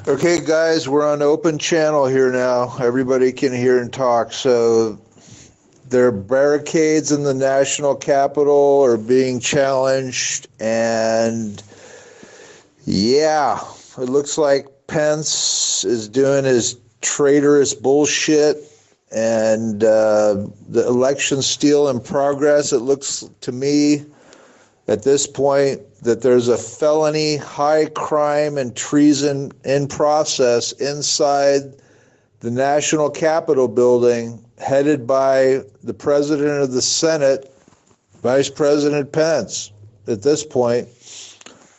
Okay, guys, we're on open channel here now. Everybody can hear and talk. So there are barricades in the national capital are being challenged, and yeah, it looks like Pence is doing his traitorous bullshit, and the election's still in progress. It looks to me at this point that there's a felony, high crime, and treason in process inside the National Capitol building, headed by the President of the Senate, Vice President Pence. At this point,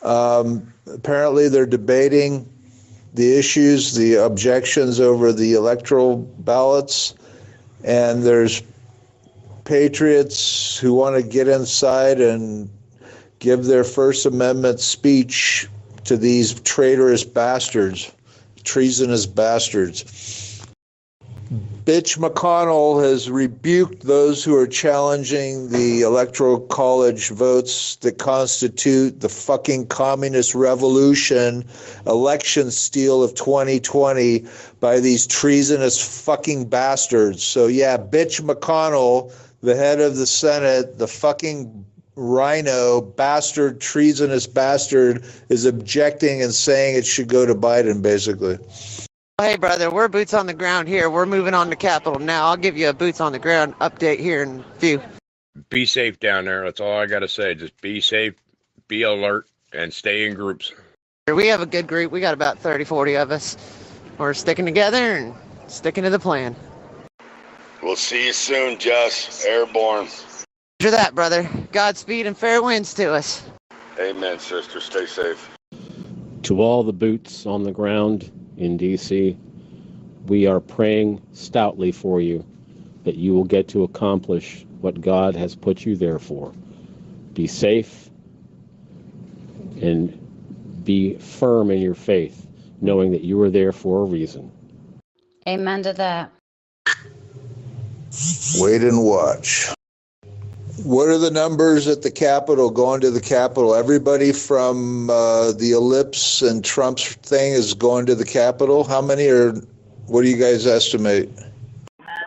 apparently they're debating the issues, the objections over the electoral ballots, and there's patriots who want to get inside and give their First Amendment speech to these traitorous bastards, treasonous bastards. Bitch McConnell has rebuked those who are challenging the electoral college votes that constitute the fucking communist revolution, election steal of 2020 by these treasonous fucking bastards. So yeah, bitch McConnell, the head of the Senate, the fucking rhino bastard, treasonous bastard, is objecting and saying it should go to Biden, basically. Hey, brother, we're boots on the ground here. We're moving on to Capitol now. I'll give you a boots on the ground update here in a few. Be safe down there. That's all I got to say. Just be safe, be alert, and stay in groups. We have a good group. We got about 30, 40 of us. We're sticking together and sticking to the plan. We'll see you soon, Jess. Airborne. Roger that, brother. Godspeed and fair winds to us. Amen, sister. Stay safe. To all the boots on the ground in D.C., we are praying stoutly for you that you will get to accomplish what God has put you there for. Be safe and be firm in your faith, knowing that you are there for a reason. Amen to that. Wait and watch. What are the numbers at the Capitol, going to the Capitol? Everybody from the ellipse and Trump's thing is going to the Capitol? How many are, what do you guys estimate?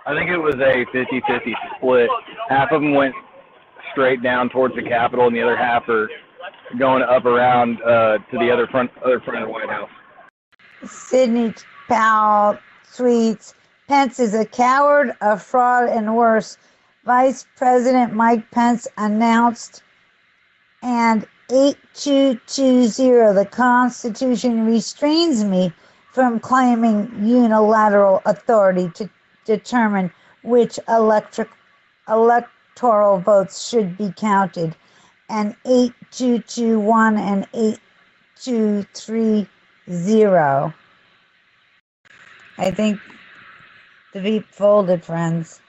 I think it was a 50-50 split. Half of them went straight down towards the Capitol, and the other half are going up around to the other front of the White House. Sidney Powell tweets, Pence is a coward, a fraud, and worse. Vice President Mike Pence announced, and 8220, the Constitution restrains me from claiming unilateral authority to determine which electoral votes should be counted, and 8221 and 8230. I think the beep folded, friends.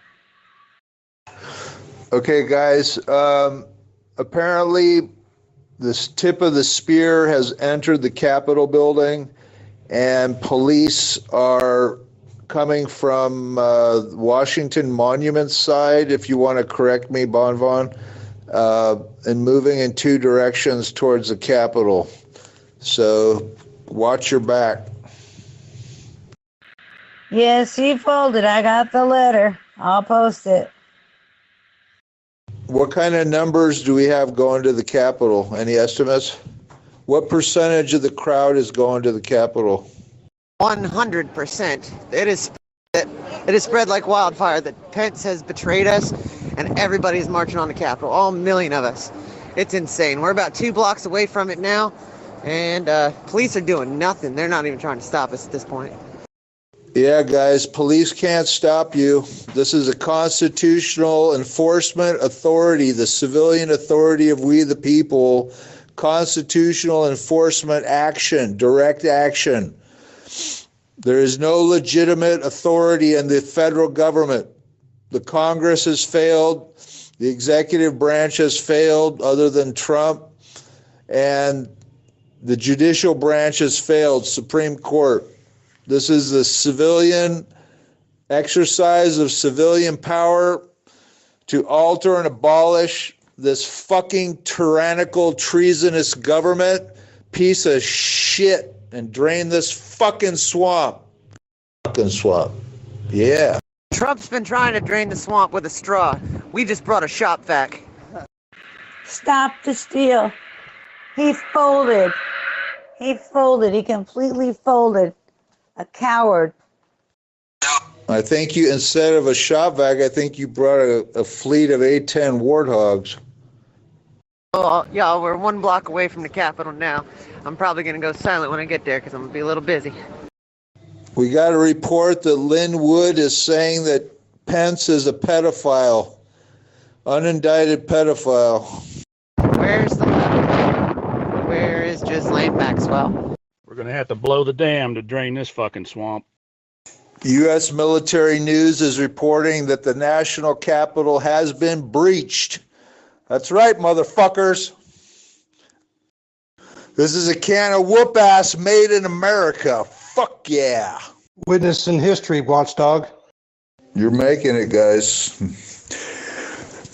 Okay, guys, apparently this tip of the spear has entered the Capitol building, and police are coming from Washington Monument side, if you want to correct me, Bonvon, and moving in two directions towards the Capitol. So watch your back. Yes, he folded. I got the letter. I'll post it. What kind of numbers do we have going to the Capitol? Any estimates? What percentage of the crowd is going to the Capitol? 100%. It is spread like wildfire that Pence has betrayed us, and everybody's marching on the Capitol. All million of us. It's insane. We're about 2 blocks away from it now, and police are doing nothing. They're not even trying to stop us at this point. Yeah, guys, police can't stop you. This is a constitutional enforcement authority, the civilian authority of we the people, constitutional enforcement action, direct action. There is no legitimate authority in the federal government. The Congress has failed. The executive branch has failed, other than Trump. And the judicial branch has failed, Supreme Court. This is the civilian exercise of civilian power to alter and abolish this fucking tyrannical, treasonous government, piece of shit and drain this fucking swamp. Fucking swamp. Yeah. Trump's been trying to drain the swamp with a straw. We just brought a shop vac. Stop the steal. He folded. He folded. He completely folded. A coward. I think you, instead of a shop vac, I think you brought a fleet of A-10 warthogs. Oh, y'all, we're 1 block away from the Capitol now. I'm probably going to go silent when I get there because I'm going to be a little busy. We got a report that Lynn Wood is saying that Pence is a pedophile, unindicted pedophile. Where's the left? Where is Ghislaine Maxwell? We're going to have to blow the dam to drain this fucking swamp. U.S. military news is reporting that the national capital has been breached. That's right, motherfuckers. This is a can of whoop ass made in America. Fuck yeah. Witness in history, watchdog. You're making it, guys.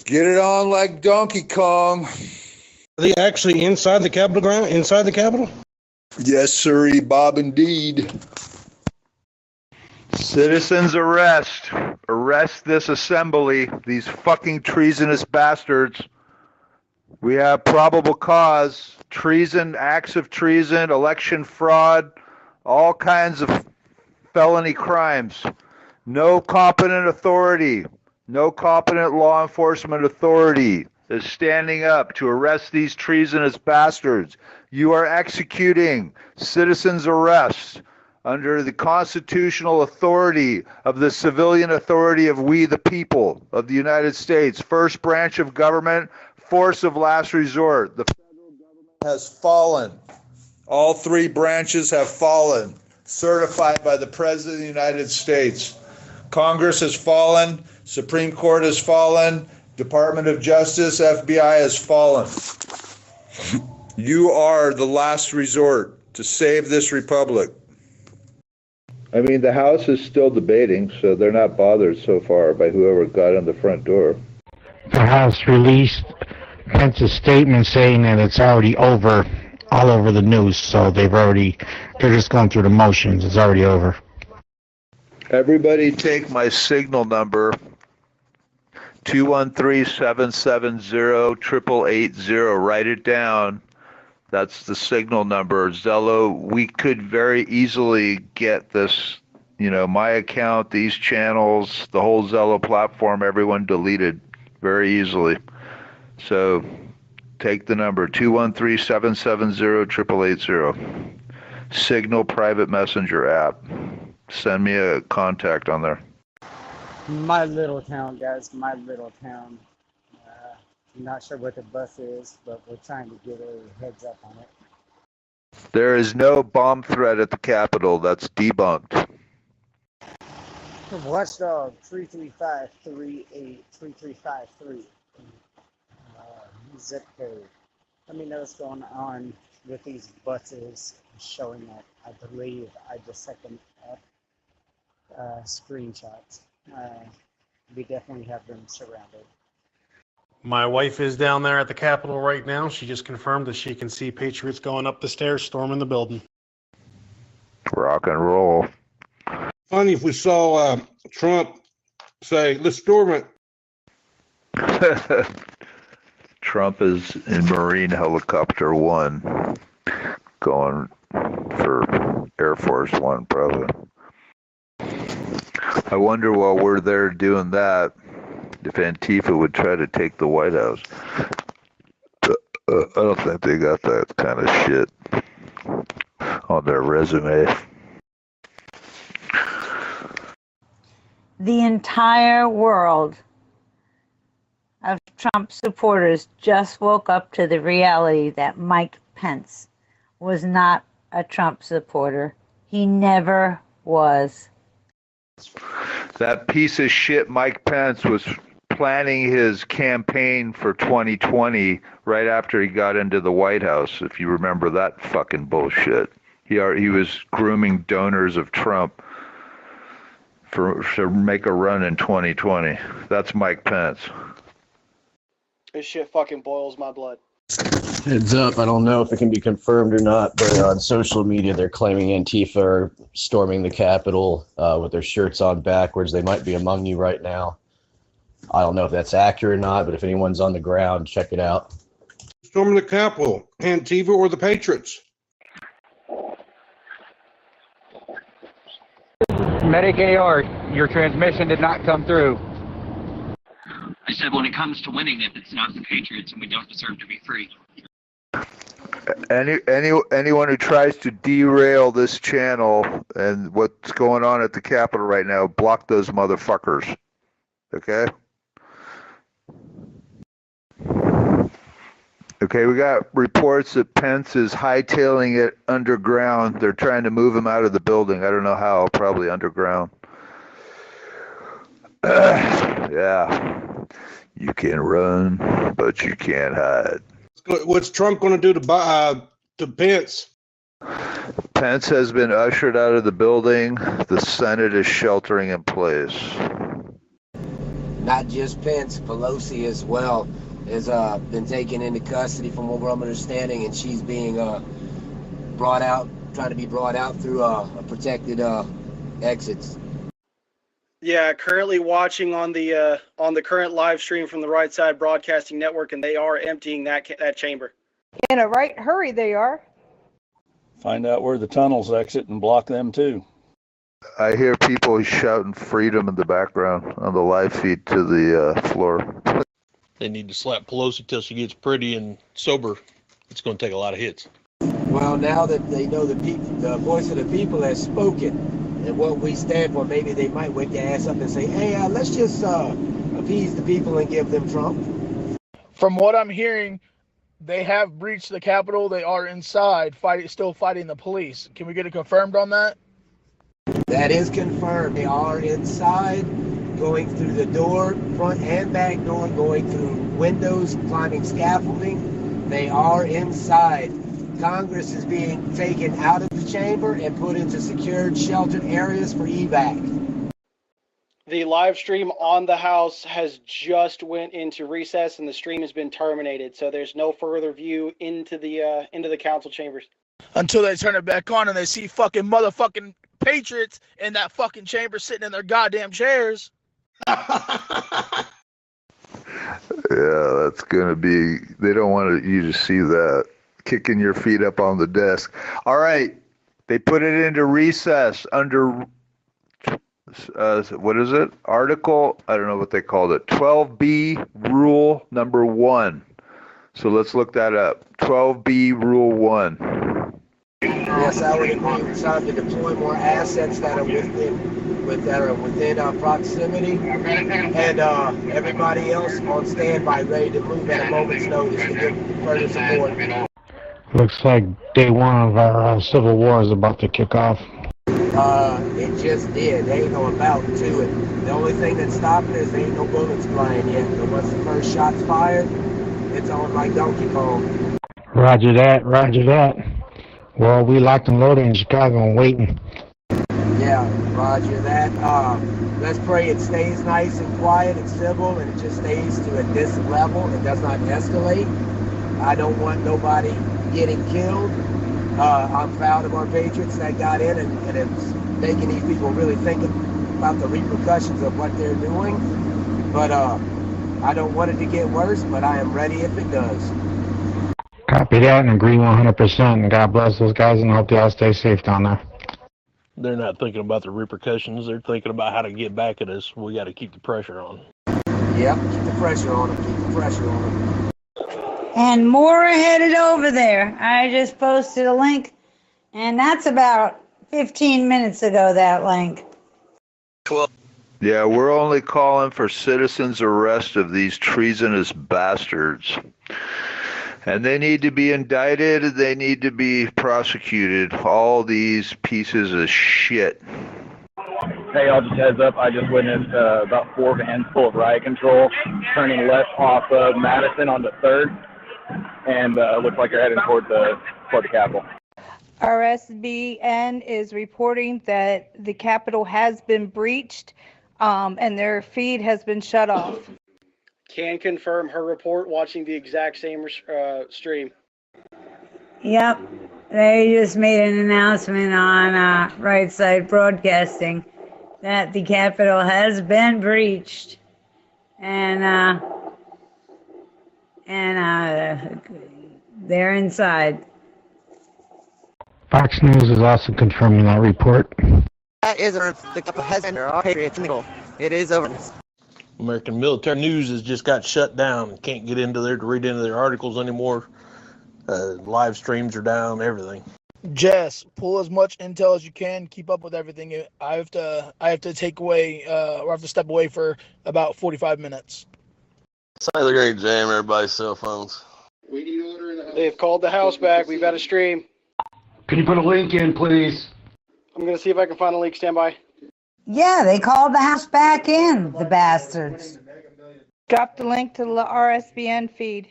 Get it on like Donkey Kong. Are they actually inside the Capitol ground? Inside the Capitol? Yes, sirree, Bob, indeed. Citizens arrest. Arrest this assembly, these fucking treasonous bastards. We have probable cause, treason, acts of treason, election fraud, all kinds of felony crimes. No competent authority, no competent law enforcement authority is standing up to arrest these treasonous bastards. You are executing citizens' arrests under the constitutional authority of the civilian authority of we the people of the United States, first branch of government, force of last resort. The federal government has fallen. All 3 branches have fallen, certified by the President of the United States. Congress has fallen, Supreme Court has fallen, Department of Justice, FBI has fallen. You are the last resort to save this republic. I mean, the House is still debating, so they're not bothered so far by whoever got in the front door. The House released Pence's statement saying that it's already over, all over the news, so they're just going through the motions. It's already over. Everybody take my signal number, 213-770-8880. Write it down. That's the signal number. Zello, we could very easily get this, my account, these channels, the whole Zello platform, everyone deleted very easily. So take the number, 213-770-8880. Signal private messenger app. Send me a contact on there. My little town, guys, my little town. I'm not sure what the bus is, but we're trying to get a heads up on it. There is no bomb threat at the Capitol. That's debunked. Watchdog 335-38-3353. Zip code. Let me know what's going on with these buses showing that. I believe I just set them up screenshots. We definitely have them surrounded. My wife is down there at the Capitol right now. She just confirmed that she can see Patriots going up the stairs, storming the building. Rock and roll. Funny if we saw Trump say, let's storm it. Trump is in Marine Helicopter 1, going for Air Force 1, probably. I wonder while we're there doing that, if Antifa would try to take the White House. I don't think they got that kind of shit on their resume. The entire world of Trump supporters just woke up to the reality that Mike Pence was not a Trump supporter. He never was. That piece of shit Mike Pence was planning his campaign for 2020 right after he got into the White House, if you remember that fucking bullshit. He was grooming donors of Trump to make a run in 2020. That's Mike Pence. This shit fucking boils my blood. Heads up, I don't know if it can be confirmed or not, but on social media they're claiming Antifa are storming the Capitol with their shirts on backwards. They might be among you right now. I don't know if that's accurate or not, but if anyone's on the ground, check it out. Storming the Capitol, Antifa or the Patriots? Medic AR, your transmission did not come through. I said when it comes to winning it, it's not the Patriots and we don't deserve to be free. Anyone who tries to derail this channel and what's going on at the Capitol right now, block those motherfuckers. Okay? Okay, we got reports that Pence is hightailing it underground. They're trying to move him out of the building. I don't know how, probably underground. Yeah. You can run, but you can't hide. What's Trump going to do to Pence? Pence has been ushered out of the building. The Senate is sheltering in place. Not just Pence, Pelosi as well has been taken into custody from what I'm understanding, and she's being brought out, trying to be brought out through a protected exits. Yeah, currently watching on the current live stream from the Right Side Broadcasting Network, and they are emptying that chamber. In a right hurry, they are. Find out where the tunnels exit and block them too. I hear people shouting freedom in the background on the live feed to the floor. They need to slap Pelosi till she gets pretty and sober. It's going to take a lot of hits. Well, now that they know the voice of the people has spoken, and what we stand for, maybe they might wake their ass up and say, hey, let's just appease the people and give them Trump. From what I'm hearing, they have breached the Capitol. They are inside, still fighting the police. Can we get it confirmed on that? That is confirmed. They are inside, going through the door, front and back door, going through windows, climbing scaffolding. They are inside. Congress is being taken out of the chamber and put into secured, sheltered areas for evac. The live stream on the House has just went into recess, and the stream has been terminated. So there's no further view into the council chambers until they turn it back on and they see fucking motherfucking patriots in that fucking chamber sitting in their goddamn chairs. Yeah, that's gonna be. They don't want you to see that. Kicking your feet up on the desk. All right, they put it into recess under what is it? Article, I don't know what they called it. 12B Rule number 1. So let's look that up. 12B Rule 1. Yes, I would agree. It's time to deploy more assets that are within our proximity, and everybody else on standby, ready to move at a moment's notice to give further support. Looks like day one of our civil war is about to kick off. It just did. They ain't no about to it. The only thing that's stopping is there ain't no bullets flying yet. But once the first shot's fired, it's on like Donkey Kong. Roger that, roger that. Well, we locked and loaded in Chicago and waiting. Yeah, roger that. Let's pray it stays nice and quiet and civil, and it just stays to at this level and does not escalate. I don't want nobody getting killed. I'm proud of our patriots that got in, and it's making these people really think about the repercussions of what they're doing. But I don't want it to get worse, but I am ready if it does. Copy that and agree 100%. And God bless those guys, and I hope they all stay safe down there. They're not thinking about the repercussions. They're thinking about how to get back at us. We got to keep the pressure on. Yep, keep the pressure on them. Keep the pressure on them. And more are headed over there. I just posted a link, and that's about 15 minutes ago, that link. Yeah, we're only calling for citizens' arrest of these treasonous bastards. And they need to be indicted. They need to be prosecuted. All these pieces of shit. Hey, y'all, just heads up. I just witnessed about 4 vans full of riot control turning left off of Madison onto 3rd. And it looks like they're heading toward the Capitol. RSBN is reporting that the Capitol has been breached and their feed has been shut off. Can confirm her report watching the exact same stream. Yep. They just made an announcement on Right Side Broadcasting that the Capitol has been breached. And they're inside. Fox News is also confirming that report. That is the Capitol has been our Patriots in the goal. It is over. American Military News has just got shut down. Can't get into there to read into their articles anymore. Live streams are down, everything. Jess, pull as much intel as you can. Keep up with everything. I have to take away, or I have to step away for about 45 minutes. Sounds like they're jam everybody's cell phones. They've called the house back. We've got a stream. Can you put a link in, please? I'm going to see if I can find a link. Stand by. Yeah, they called the house back in, the bastards. Drop the link to the RSBN feed.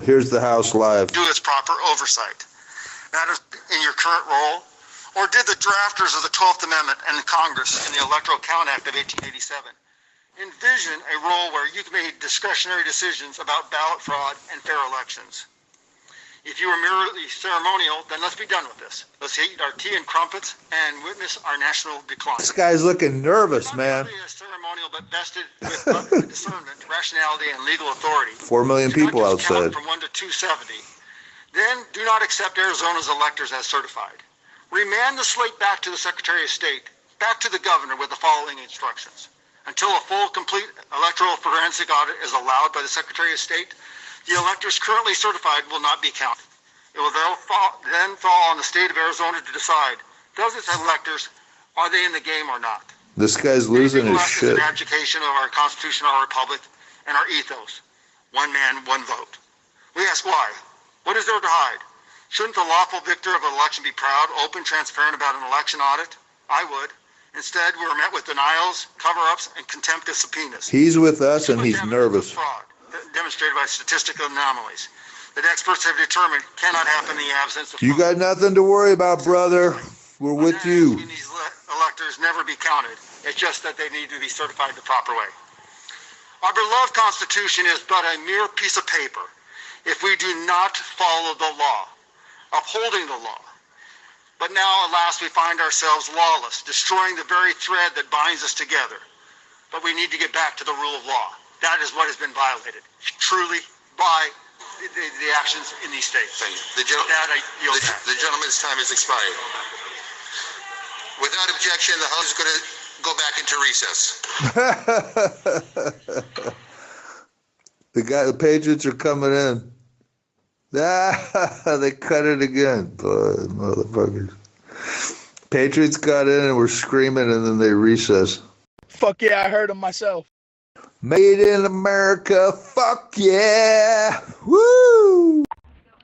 Here's the House live. Do its proper oversight. Matters in your current role, or did the drafters of the 12th Amendment and Congress in the Electoral Count Act of 1887 envision a role where you can make discretionary decisions about ballot fraud and fair elections? If you are merely ceremonial, then let's be done with this. Let's eat our tea and crumpets and witness our national decline. This guy's looking nervous, man. Ceremonial, but vested with discernment, rationality, and legal authority. 4 million people outside. From 1 to 270. Then do not accept Arizona's electors as certified. Remand the slate back to the Secretary of State, back to the governor with the following instructions. Until a full, complete electoral forensic audit is allowed by the Secretary of State, the electors currently certified will not be counted. It will then fall on the state of Arizona to decide, does its electors, are they in the game or not? This guy's losing his shit. An abdication of our Constitution, our republic, and our ethos. One man, one vote. We ask why? What is there to hide? Shouldn't the lawful victor of an election be proud, open, transparent about an election audit? I would. Instead, we were met with denials, cover-ups, and contempt of subpoenas. He's with us and he's nervous. Fraud, demonstrated by statistical anomalies that experts have determined cannot happen in the absence of You got nothing to worry about, brother. We're with you. These electors never be counted. It's just that they need to be certified the proper way. Our beloved Constitution is but a mere piece of paper if we do not follow the law, upholding the law. But now, alas, we find ourselves lawless, destroying the very thread that binds us together. But we need to get back to the rule of law. That is what has been violated, truly, by the actions in these states. The gentleman's time has expired. Without objection, the House is going to go back into recess. The Patriots are coming in. They cut it again. Motherfuckers. Patriots got in and were screaming and then they recess. Fuck yeah, I heard them myself. Made in America, fuck yeah. Woo!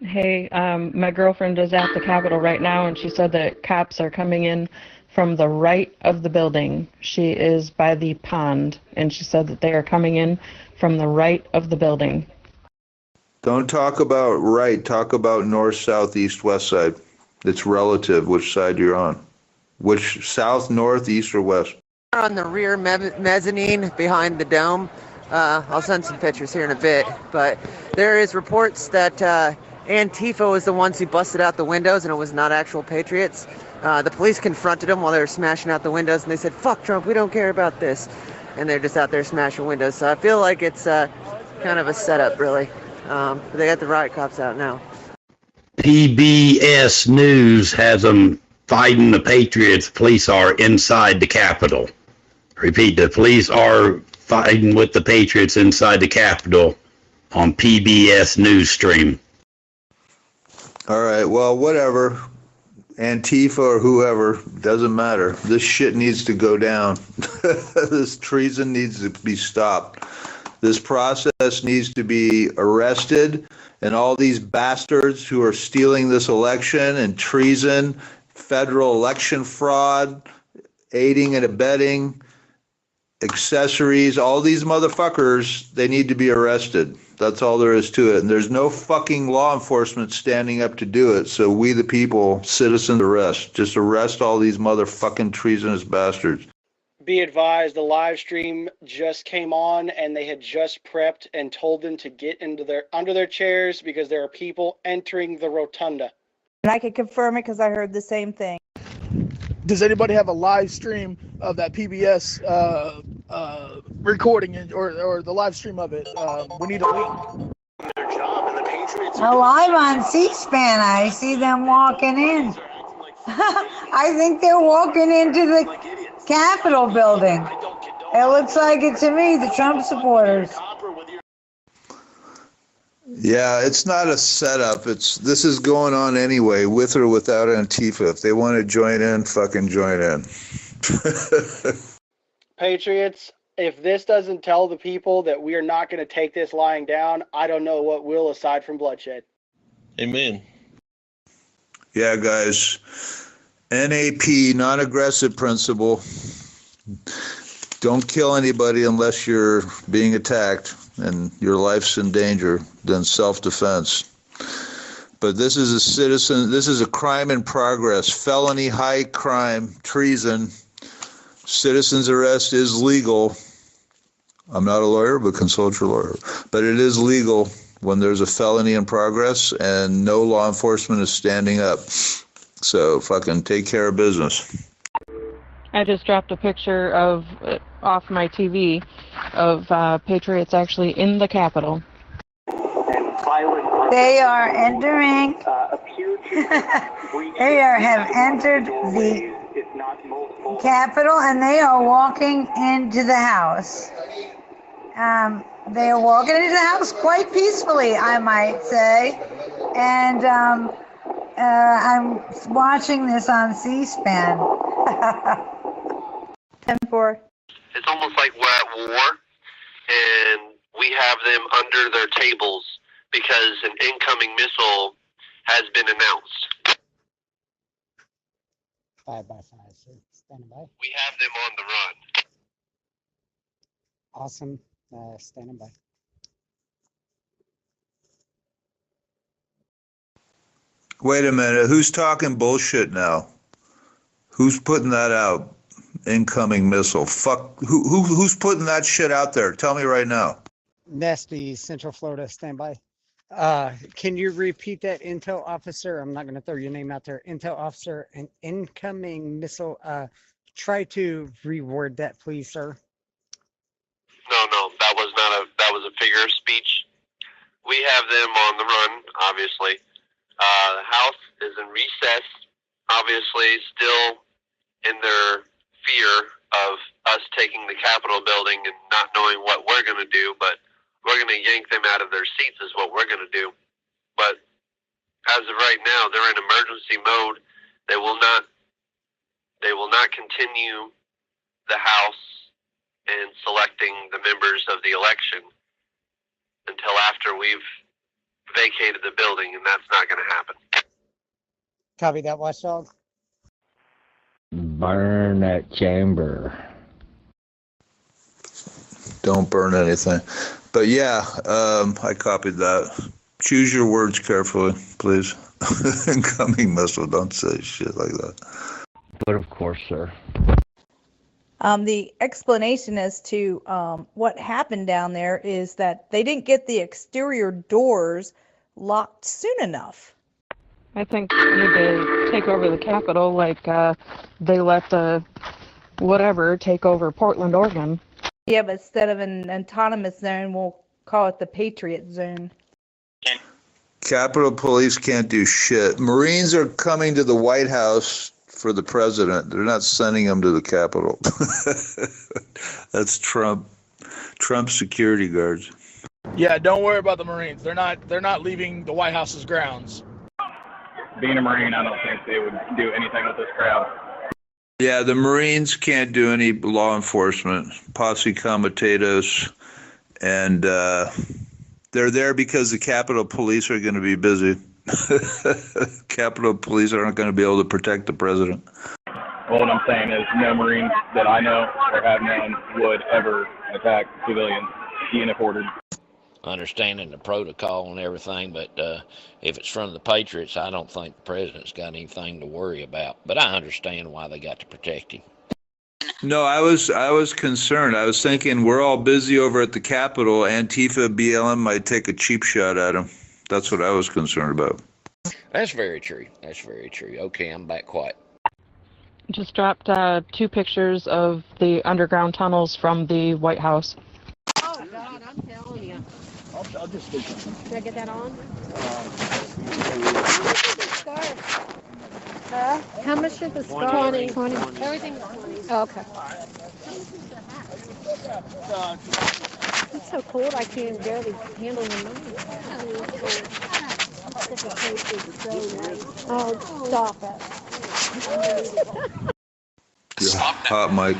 Hey, my girlfriend is at the Capitol right now, and she said that cops are coming in from the right of the building. She is by the pond, and she said that they are coming in from the right of the building. Don't talk about right. Talk about north, south, east, west side. It's relative which side you're on. Which south, north, east, or west? On the rear mezzanine behind the dome. I'll send some pictures here in a bit, but there is reports that Antifa was the ones who busted out the windows and it was not actual patriots. The police confronted them while they were smashing out the windows and they said, "Fuck Trump, we don't care about this." And they're just out there smashing windows. So I feel like it's kind of a setup, really. But they got the riot cops out now. PBS News has them fighting the Patriots. Police are inside the Capitol. Repeat, the police are fighting with the Patriots inside the Capitol on PBS News stream. All right, well, whatever. Antifa or whoever, doesn't matter. This shit needs to go down. This treason needs to be stopped. This process needs to be arrested, and all these bastards who are stealing this election and treason, federal election fraud, aiding and abetting, accessories, all these motherfuckers, they need to be arrested. That's all there is to it. And there's no fucking law enforcement standing up to do it. So we, the people, citizens, arrest. Just arrest all these motherfucking treasonous bastards. Be advised, the live stream just came on and they had just prepped and told them to get under their chairs because there are people entering the rotunda. And I can confirm it because I heard the same thing. Does anybody have a live stream of that PBS recording or the live stream of it? We need a link. Well, live on C-SPAN, I see them walking in. I think they're walking into the Capitol building. It looks like it to me, the Trump supporters. Yeah, it's not a setup. This is going on anyway, with or without Antifa. If they want to join in, fucking join in. Patriots, if this doesn't tell the people that we are not going to take this lying down, I don't know what will aside from bloodshed. Amen. Yeah, guys. NAP, non-aggressive principle. Don't kill anybody unless you're being attacked and your life's in danger, then self-defense. But this is a crime in progress, felony, high crime, treason. Citizen's arrest is legal. I'm not a lawyer, but consult your lawyer. But it is legal when there's a felony in progress and no law enforcement is standing up. So fucking take care of business. I just dropped a picture off my TV of Patriots actually in the Capitol. They are entering. Have entered the Capitol and they are walking into the House. They are walking into the House quite peacefully, I might say. And I'm watching this on C-SPAN. 10-4. It's almost like we're at war, and we have them under their tables because an incoming missile has been announced. 5x5, sir. Standing by. We have them on the run. Awesome. Standing by. Wait a minute. Who's talking bullshit now? Who's putting that out? Incoming missile. Fuck. Who's putting that shit out there? Tell me right now. Nasty, Central Florida, stand by. Can you repeat that, Intel officer? I'm not going to throw your name out there. Intel officer, an incoming missile. Try to reword that, please, sir. No, that was a figure of speech. We have them on the run, obviously. The House is in recess, obviously, still in their fear of us taking the Capitol building and not knowing what we're going to do, but we're going to yank them out of their seats is what we're going to do. But as of right now, they're in emergency mode. They will not continue the House and selecting the members of the election until after we've vacated the building, and that's not going to happen. Copy that, Watchdog. Burn that chamber. Don't burn anything. But yeah, I copied that. Choose your words carefully, please. Incoming missile, don't say shit like that. But of course, sir. The explanation as to what happened down there is that they didn't get the exterior doors locked soon enough. I think they need to take over the Capitol like they let whatever take over Portland, Oregon. Yeah, but instead of an autonomous zone, we'll call it the Patriot Zone. Capitol Police can't do shit. Marines are coming to the White House for the president. They're not sending them to the Capitol. That's Trump security guards. Yeah, don't worry about the Marines. They're not leaving the White House's grounds. Being a Marine, I don't think they would do anything with this crowd. Yeah, the Marines can't do any law enforcement. Posse comitatus. And they're there because the Capitol Police are going to be busy. Capitol Police aren't going to be able to protect the president. Well, what I'm saying is no Marines that I know or have known would ever attack civilians, even if ordered. Understanding the protocol and everything, but if it's from the Patriots, I don't think the president's got anything to worry about. But I understand why they got to protect him. No, I was concerned. I was thinking we're all busy over at the Capitol. Antifa, BLM might take a cheap shot at him. That's what I was concerned about. That's very true. That's very true. Okay, I'm back quiet. Just dropped 2 pictures of the underground tunnels from the White House. Oh, God, I'm telling you. I'll just stick it. Should I get that on? How much is the scarf? 20. Everything's 20. Oh, okay. It's so cold I can barely handle the money. Oh, stop it. Hot mic.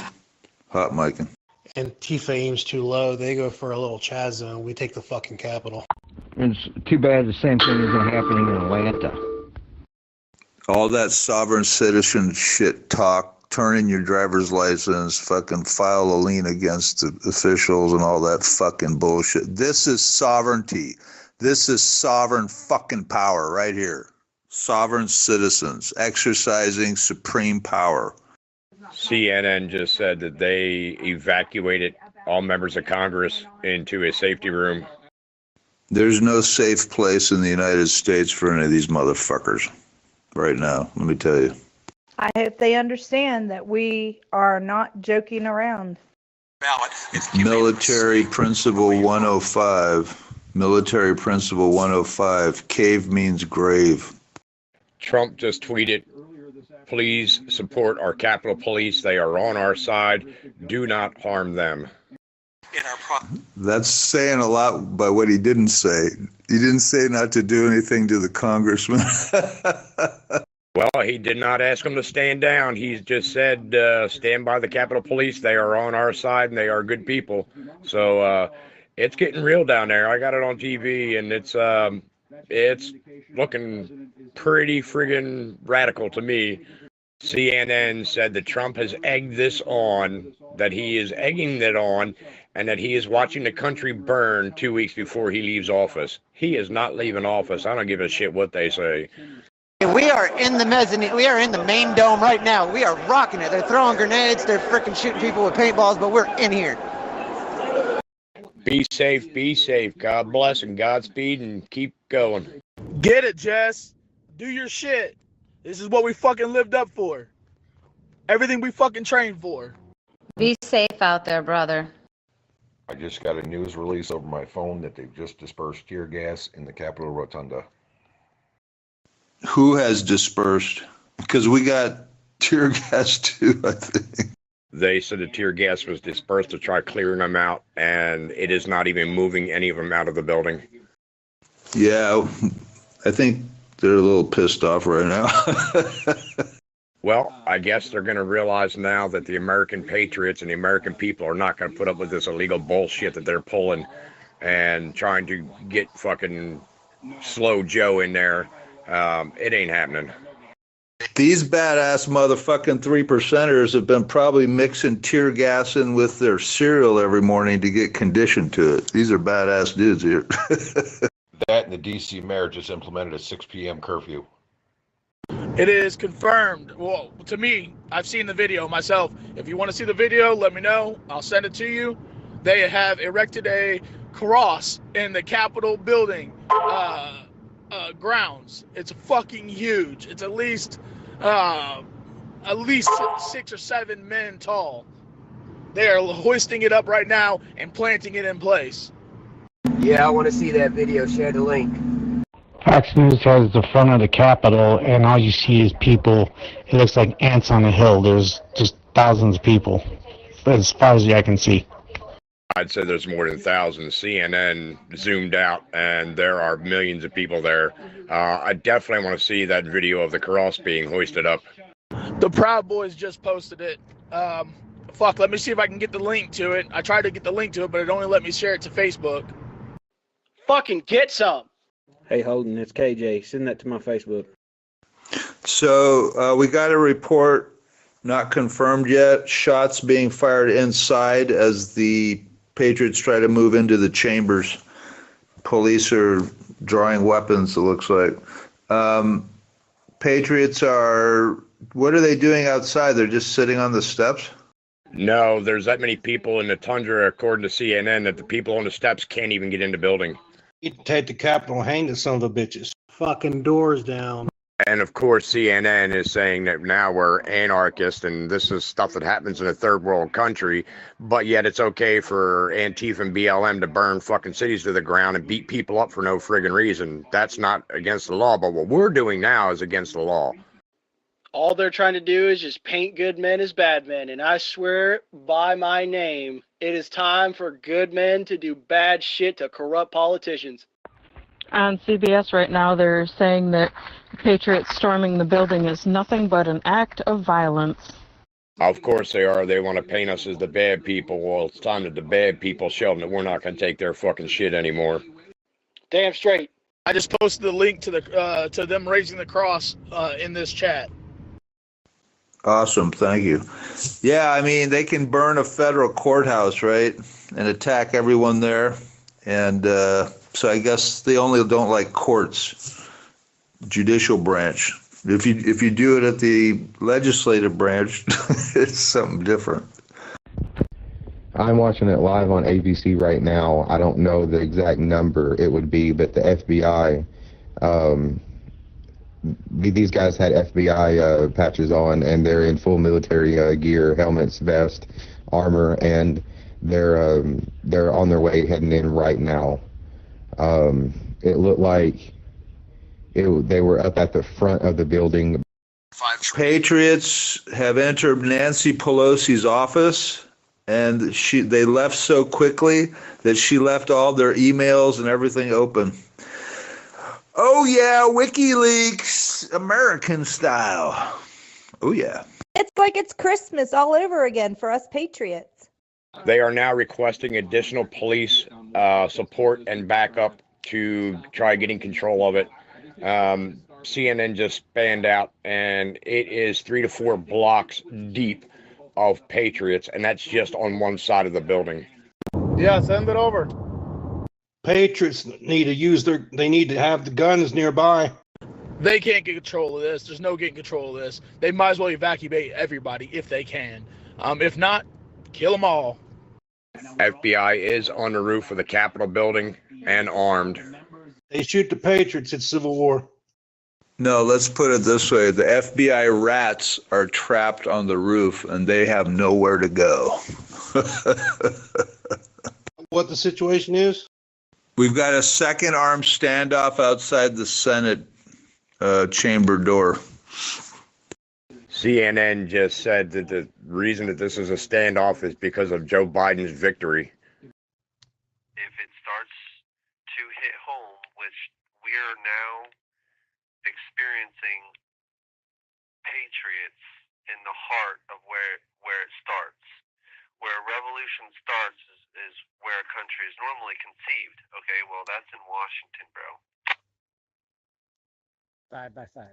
Hot micing. Antifa aims too low. They go for a little Chaz zone. We take the fucking Capitol. It's too bad the same thing isn't happening in Atlanta. All that sovereign citizen shit talk, turn in your driver's license, fucking file a lien against the officials and all that fucking bullshit. This is sovereignty. This is sovereign fucking power right here. Sovereign citizens exercising supreme power. CNN just said that they evacuated all members of Congress into a safety room. There's no safe place in the United States for any of these motherfuckers right now, let me tell you. I hope they understand that we are not joking around. Military Principle 105. Military Principle 105. Cave means grave. Trump just tweeted, "Please support our Capitol Police. They are on our side. Do not harm them." That's saying a lot by what he didn't say. He didn't say not to do anything to the congressman. Well, he did not ask them to stand down. He just said, stand by the Capitol Police. They are on our side, and they are good people. So it's getting real down there. I got it on TV, and it's looking pretty friggin' radical to me. CNN said that Trump has egged this on, that he is egging it on, and that he is watching the country burn 2 weeks before he leaves office. He is not leaving office. I don't give a shit what they say. We are in the mezzanine. We are in the main dome right now. We are rocking it. They're throwing grenades. They're freaking shooting people with paintballs, but we're in here. Be safe, be safe. God bless and Godspeed, and keep going. Get it, Jess. Do your shit. This is what we fucking lived up for. Everything we fucking trained for. Be safe out there, brother. I just got a news release over my phone that they've just dispersed tear gas in the Capitol Rotunda. Who has dispersed? Because we got tear gas too, I think. They said the tear gas was dispersed to try clearing them out, and it is not even moving any of them out of the building. Yeah, I think they're a little pissed off right now. Well, I guess they're going to realize now that the American patriots and the American people are not going to put up with this illegal bullshit that they're pulling and trying to get fucking Slow Joe in there. It ain't happening. These badass motherfucking 3%ers have been probably mixing tear gas in with their cereal every morning to get conditioned to it. These are badass dudes here. That and the D.C. mayor just implemented a 6 p.m. curfew. It is confirmed. Well, to me, I've seen the video myself. If you want to see the video, let me know. I'll send it to you. They have erected a cross in the Capitol building grounds. It's fucking huge. It's at least 6 or 7 men tall. They are hoisting it up right now and planting it in place. Yeah, I want to see that video. Share the link. Fox News has the front of the Capitol, and all you see is people. It looks like ants on a hill. There's just thousands of people, as far as the eye can see. I'd say there's more than thousands. CNN zoomed out, and there are millions of people there. I definitely want to see that video of the cross being hoisted up. The Proud Boys just posted it. Let me see if I can get the link to it. I tried to get the link to it, but it only let me share it to Facebook. Fucking get some. Hey, Holden, it's KJ. Send that to my Facebook. So we got a report, not confirmed yet, shots being fired inside as the Patriots try to move into the chambers. Police are drawing weapons, it looks like. Patriots what are they doing outside? They're just sitting on the steps? No, there's that many people in the tundra, according to CNN, that the people on the steps can't even get in the building. He'd take the Capitol and hang the son of a bitches. Fucking doors down. And of course, CNN is saying that now we're anarchists and this is stuff that happens in a third world country, but yet it's okay for Antifa and BLM to burn fucking cities to the ground and beat people up for no friggin' reason. That's not against the law, but what we're doing now is against the law. All they're trying to do is just paint good men as bad men, and I swear by my name, it is time for good men to do bad shit to corrupt politicians. On CBS right now, they're saying that Patriots storming the building is nothing but an act of violence. Of course they are. They want to paint us as the bad people. Well, it's time that the bad people show them that we're not going to take their fucking shit anymore. Damn straight. I just posted the link to the to them raising the cross in this chat. Awesome, thank you. Yeah, I mean, they can burn a federal courthouse, right, and attack everyone there. And so I guess they only don't like courts, judicial branch. If you do it at the legislative branch, it's something different. I'm watching it live on ABC right now. I don't know the exact number it would be, but the FBI, these guys had FBI patches on, and they're in full military gear, helmets, vest, armor, and they're on their way heading in right now. It looked like they were up at the front of the building. Patriots have entered Nancy Pelosi's office, and they left so quickly that she left all their emails and everything open. Oh yeah, WikiLeaks, American style. Oh yeah. It's like it's Christmas all over again for us patriots. They are now requesting additional police support and backup to try getting control of it. CNN just spanned out, and it is 3 to 4 blocks deep of patriots, and that's just on one side of the building. Yeah, send it over. Patriots need to have the guns nearby. They can't get control of this. There's no getting control of this. They might as well evacuate everybody if they can. If not, kill them all. FBI is on the roof of the Capitol building and armed. They shoot the Patriots, it's civil war. No, let's put it this way. The FBI rats are trapped on the roof, and they have nowhere to go. What the situation is? We've got a second armed standoff outside the Senate chamber door. CNN just said that the reason that this is a standoff is because of Joe Biden's victory. If it starts to hit home, which we are now experiencing patriots in the heart of where it starts. Where a revolution starts is where a country is normally conceived. Okay, well, that's in Washington, bro. 5 by 5.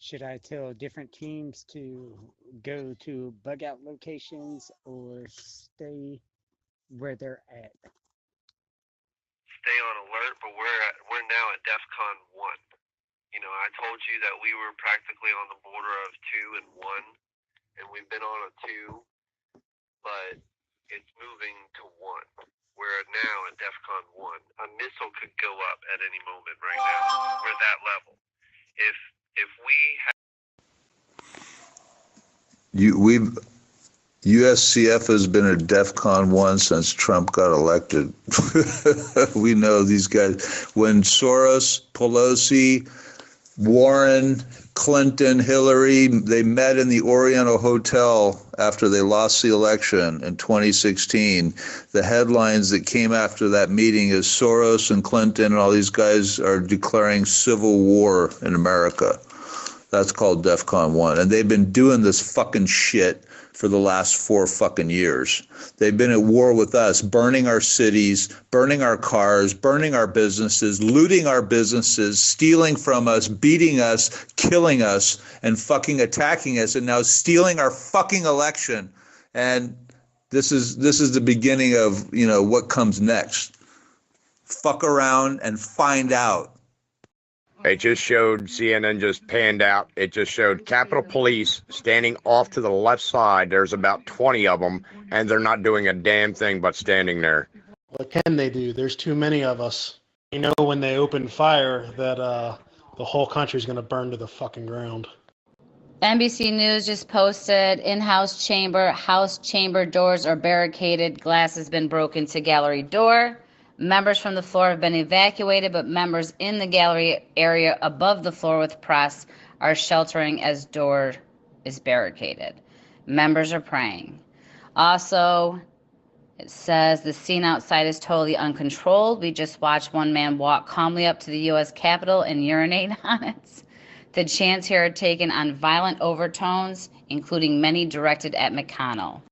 Should I tell different teams to go to bug out locations or stay where they're at? Stay on alert, but we're now at DEFCON 1. You know, I told you that we were practically on the border of 2 and 1, and we've been on a 2, but it's moving to 1. We're now at DEFCON 1. A missile could go up at any moment right now. We're at that level. If we have USCF has been at DEFCON 1 since Trump got elected. We know these guys. When Soros, Pelosi, Warren, Clinton, Hillary, they met in the Oriental Hotel after they lost the election in 2016. The headlines that came after that meeting is Soros and Clinton and all these guys are declaring civil war in America. That's called DEFCON 1. And they've been doing this fucking shit for the last 4 fucking years. They've been at war with us, burning our cities, burning our cars, burning our businesses, looting our businesses, stealing from us, beating us, killing us, and fucking attacking us, and now stealing our fucking election. And this is the beginning of, you know, what comes next. Fuck around and find out. It just showed, CNN just panned out. It just showed Capitol Police standing off to the left side. There's about 20 of them, and they're not doing a damn thing but standing there. What can they do? There's too many of us. You know, when they open fire, that the whole country's going to burn to the fucking ground. NBC News just posted house chamber doors are barricaded. Glass has been broken to gallery door. Members from the floor have been evacuated, but members in the gallery area above the floor with press are sheltering as door is barricaded. Members are praying. Also, it says the scene outside is totally uncontrolled. We just watched one man walk calmly up to the U.S. Capitol and urinate on it. The chants here are taken on violent overtones, including many directed at McConnell.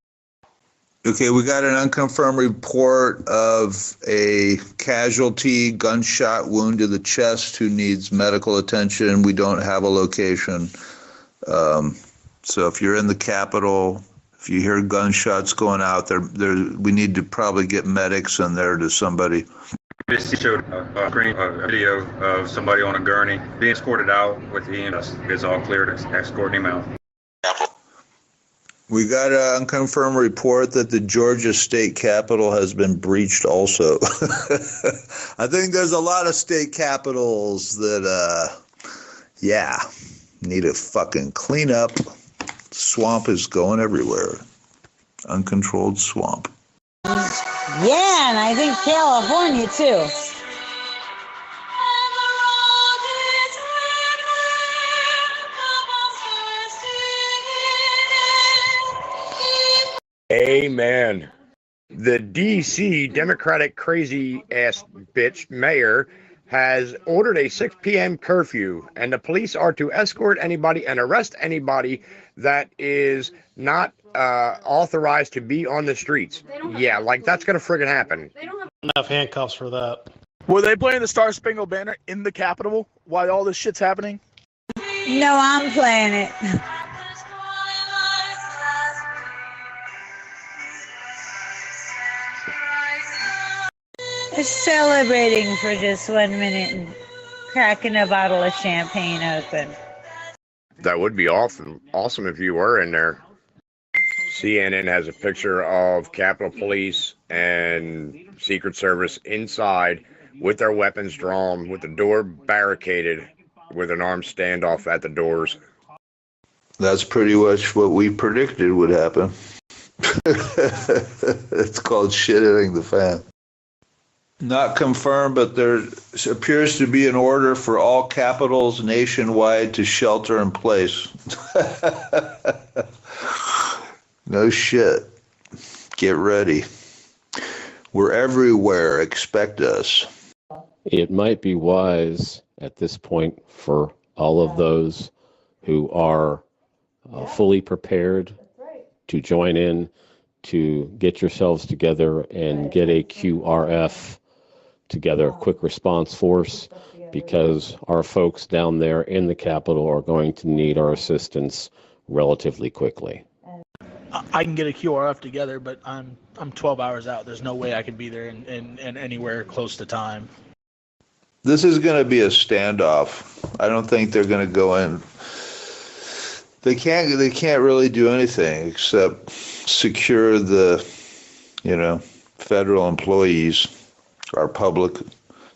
Okay, we got an unconfirmed report of a casualty, gunshot wound to the chest who needs medical attention. We don't have a location. So if you're in the Capitol, if you hear gunshots going out there, we need to probably get medics in there to somebody. This showed a video of somebody on a gurney being escorted out with the EMS. It's all clear to escort him out. We got an unconfirmed report that the Georgia state capitol has been breached also. I think there's a lot of state capitals that, need a fucking cleanup. Swamp is going everywhere. Uncontrolled swamp. Yeah, and I think California too. Amen. The D.C. Democratic crazy-ass bitch mayor has ordered a 6 p.m. curfew, and the police are to escort anybody and arrest anybody that is not authorized to be on the streets. Yeah, like that's going to friggin' happen. They don't have enough handcuffs for that. Were they playing the Star Spangled Banner in the Capitol while all this shit's happening? No, I'm playing it. Just celebrating for just 1 minute and cracking a bottle of champagne open. That would be awesome if you were in there. CNN has a picture of Capitol Police and Secret Service inside with their weapons drawn, with the door barricaded, with an armed standoff at the doors. That's pretty much what we predicted would happen. It's called shit hitting the fan. Not confirmed, but there appears to be an order for all capitals nationwide to shelter in place. No shit. Get ready. We're everywhere. Expect us. It might be wise at this point for all of those who are fully prepared to join in, to get yourselves together and get a QRF together, quick response force, because our folks down there in the Capitol are going to need our assistance relatively quickly. I can get a QRF together, but I'm 12 hours out. There's no way I can be there in anywhere close to time. This is going to be a standoff. I don't think they're going to go in. They can't really do anything except secure the, federal employees, our public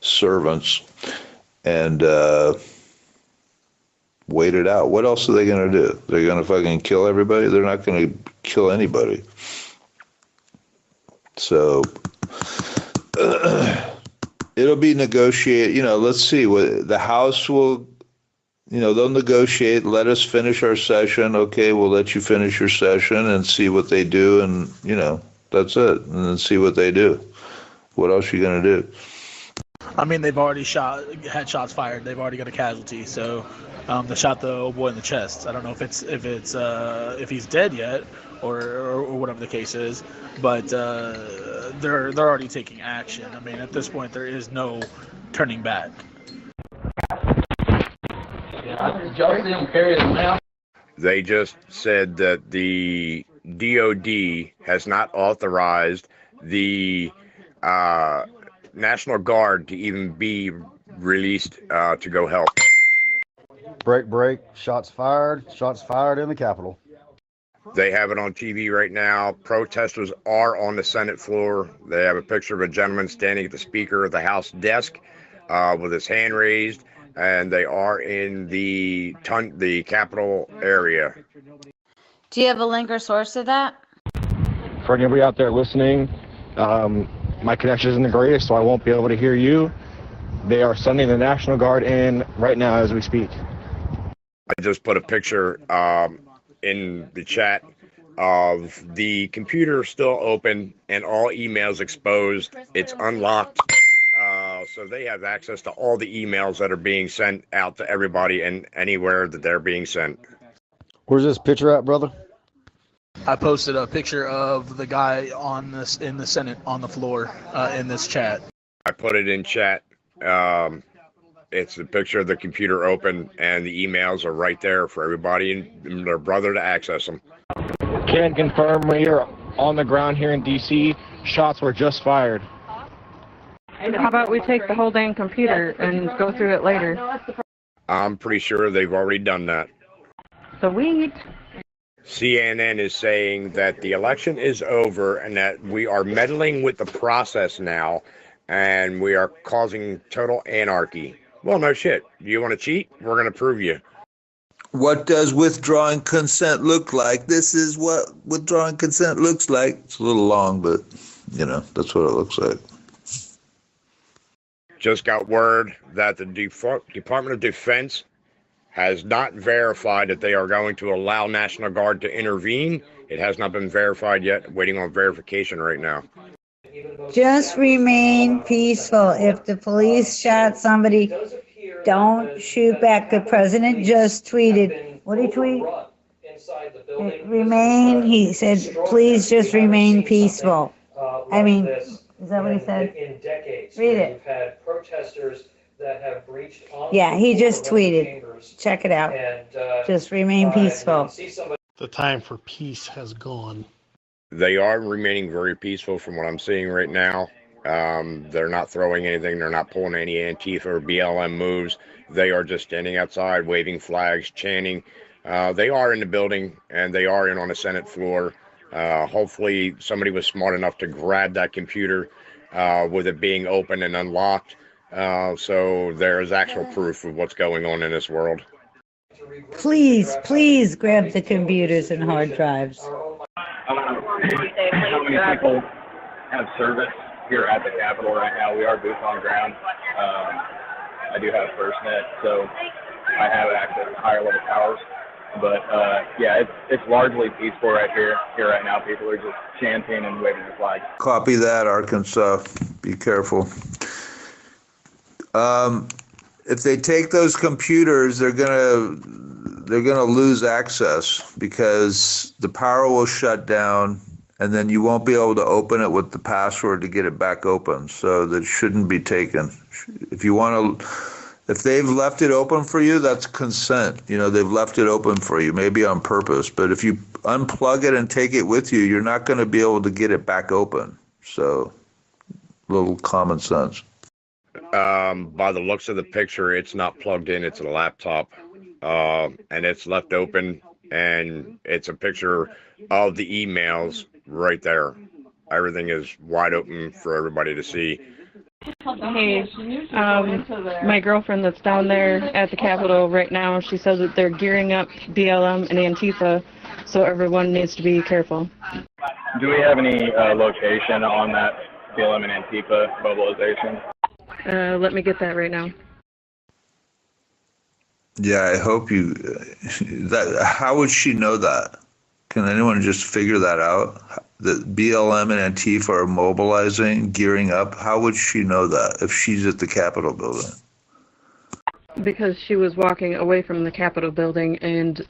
servants, and wait it out. What else are they going to do? They're going to fucking kill everybody? They're not going to kill anybody. So it'll be negotiate. Let's see what the House will. They'll negotiate. Let us finish our session. Okay, we'll let you finish your session and see what they do, and that's it. And then see what they do. What else are you gonna do? I mean, they've already had shots fired. They've already got a casualty. So they shot the old boy in the chest. I don't know if he's dead yet or whatever the case is, but they're already taking action. I mean, at this point, there is no turning back. They just said that the DOD has not authorized the National Guard to even be released to go help. Break, break, shots fired in the Capitol. They have it on TV right now. Protesters are on the Senate floor. They have a picture of a gentleman standing at the Speaker of the House desk with his hand raised, and they are in the Capitol area. Do you have a link or source to that? For anybody out there listening, my connection isn't the greatest, so I won't be able to hear you. They are sending the National Guard in right now as we speak. I just put a picture in the chat of the computer still open and all emails exposed. It's unlocked. So they have access to all the emails that are being sent out to everybody and anywhere that they're being sent. Where's this picture at, brother? I posted a picture of the guy in the Senate on the floor in this chat. I put it in chat. It's a picture of the computer open, and the emails are right there for everybody and their brother to access them. Can confirm we are on the ground here in D.C. Shots were just fired. How about we take the whole dang computer and go through it later? I'm pretty sure they've already done that. Sweet. CNN is saying that the election is over and that we are meddling with the process now, and we are causing total anarchy. Well, no shit. You want to cheat? We're going to prove you. What does withdrawing consent look like? This is what withdrawing consent looks like. It's a little long, but, that's what it looks like. Just got word that the Department of Defense has not verified that they are going to allow National Guard to intervene. It has not been verified yet. Waiting on verification right now. Just remain peaceful. If the police shot somebody, don't shoot back. The president just tweeted. What did he tweet? He said, please just remain peaceful. Is that what he said? Read it. Had protesters that have breached. Yeah, he just tweeted. Check it out. Just remain peaceful. The time for peace has gone. They are remaining very peaceful from what I'm seeing right now. They're not throwing anything. They're not pulling any Antifa or BLM moves. They are just standing outside, waving flags, chanting. They are in the building, and they are in on the Senate floor. Hopefully somebody was smart enough to grab that computer with it being open and unlocked. So there is actual proof of what's going on in this world. Please grab the computers and hard drives. How many people have service here at the Capitol right now? We are boots on ground. I do have FirstNet, so I have access to higher level towers. But it's largely peaceful right here right now. People are just chanting and waving their flags. Copy that, Arkansas. Be careful. If they take those computers, they're gonna lose access because the power will shut down, and then you won't be able to open it with the password to get it back open. So that shouldn't be taken. If they've left it open for you, that's consent. They've left it open for you, maybe on purpose. But if you unplug it and take it with you, you're not going to be able to get it back open. So, little common sense. By the looks of the picture, it's not plugged in. It's a laptop, and it's left open. And it's a picture of the emails right there. Everything is wide open for everybody to see. Hey, my girlfriend that's down there at the Capitol right now, she says that they're gearing up BLM and Antifa, so everyone needs to be careful. Do we have any location on that BLM and Antifa mobilization? Let me get that right now. Yeah, I hope how would she know that? Can anyone just figure that out? That BLM and Antifa are mobilizing, gearing up. How would she know that if she's at the Capitol building? Because she was walking away from the Capitol building and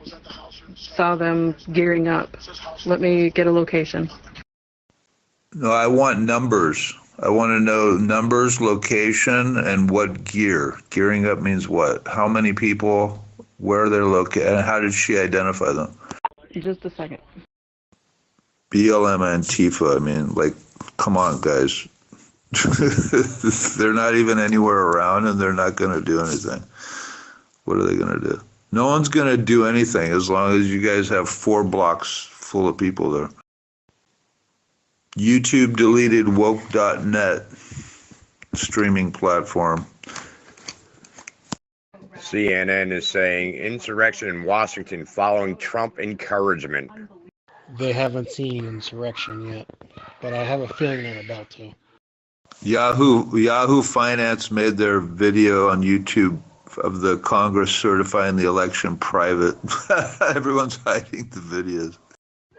saw them gearing up. Let me get a location. No, I want numbers. I want to know numbers, location, and what gear. Gearing up means what? How many people, where they're located, and how did she identify them? Just a second. BLM Antifa, come on, guys. They're not even anywhere around, and they're not going to do anything. What are they going to do? No one's going to do anything as long as you guys have 4 blocks full of people there. YouTube deleted woke.net streaming platform. CNN is saying insurrection in Washington following Trump encouragement. They haven't seen insurrection yet, but I have a feeling they're about to. Yahoo Finance made their video on YouTube of the Congress certifying the election private. Everyone's hiding the videos.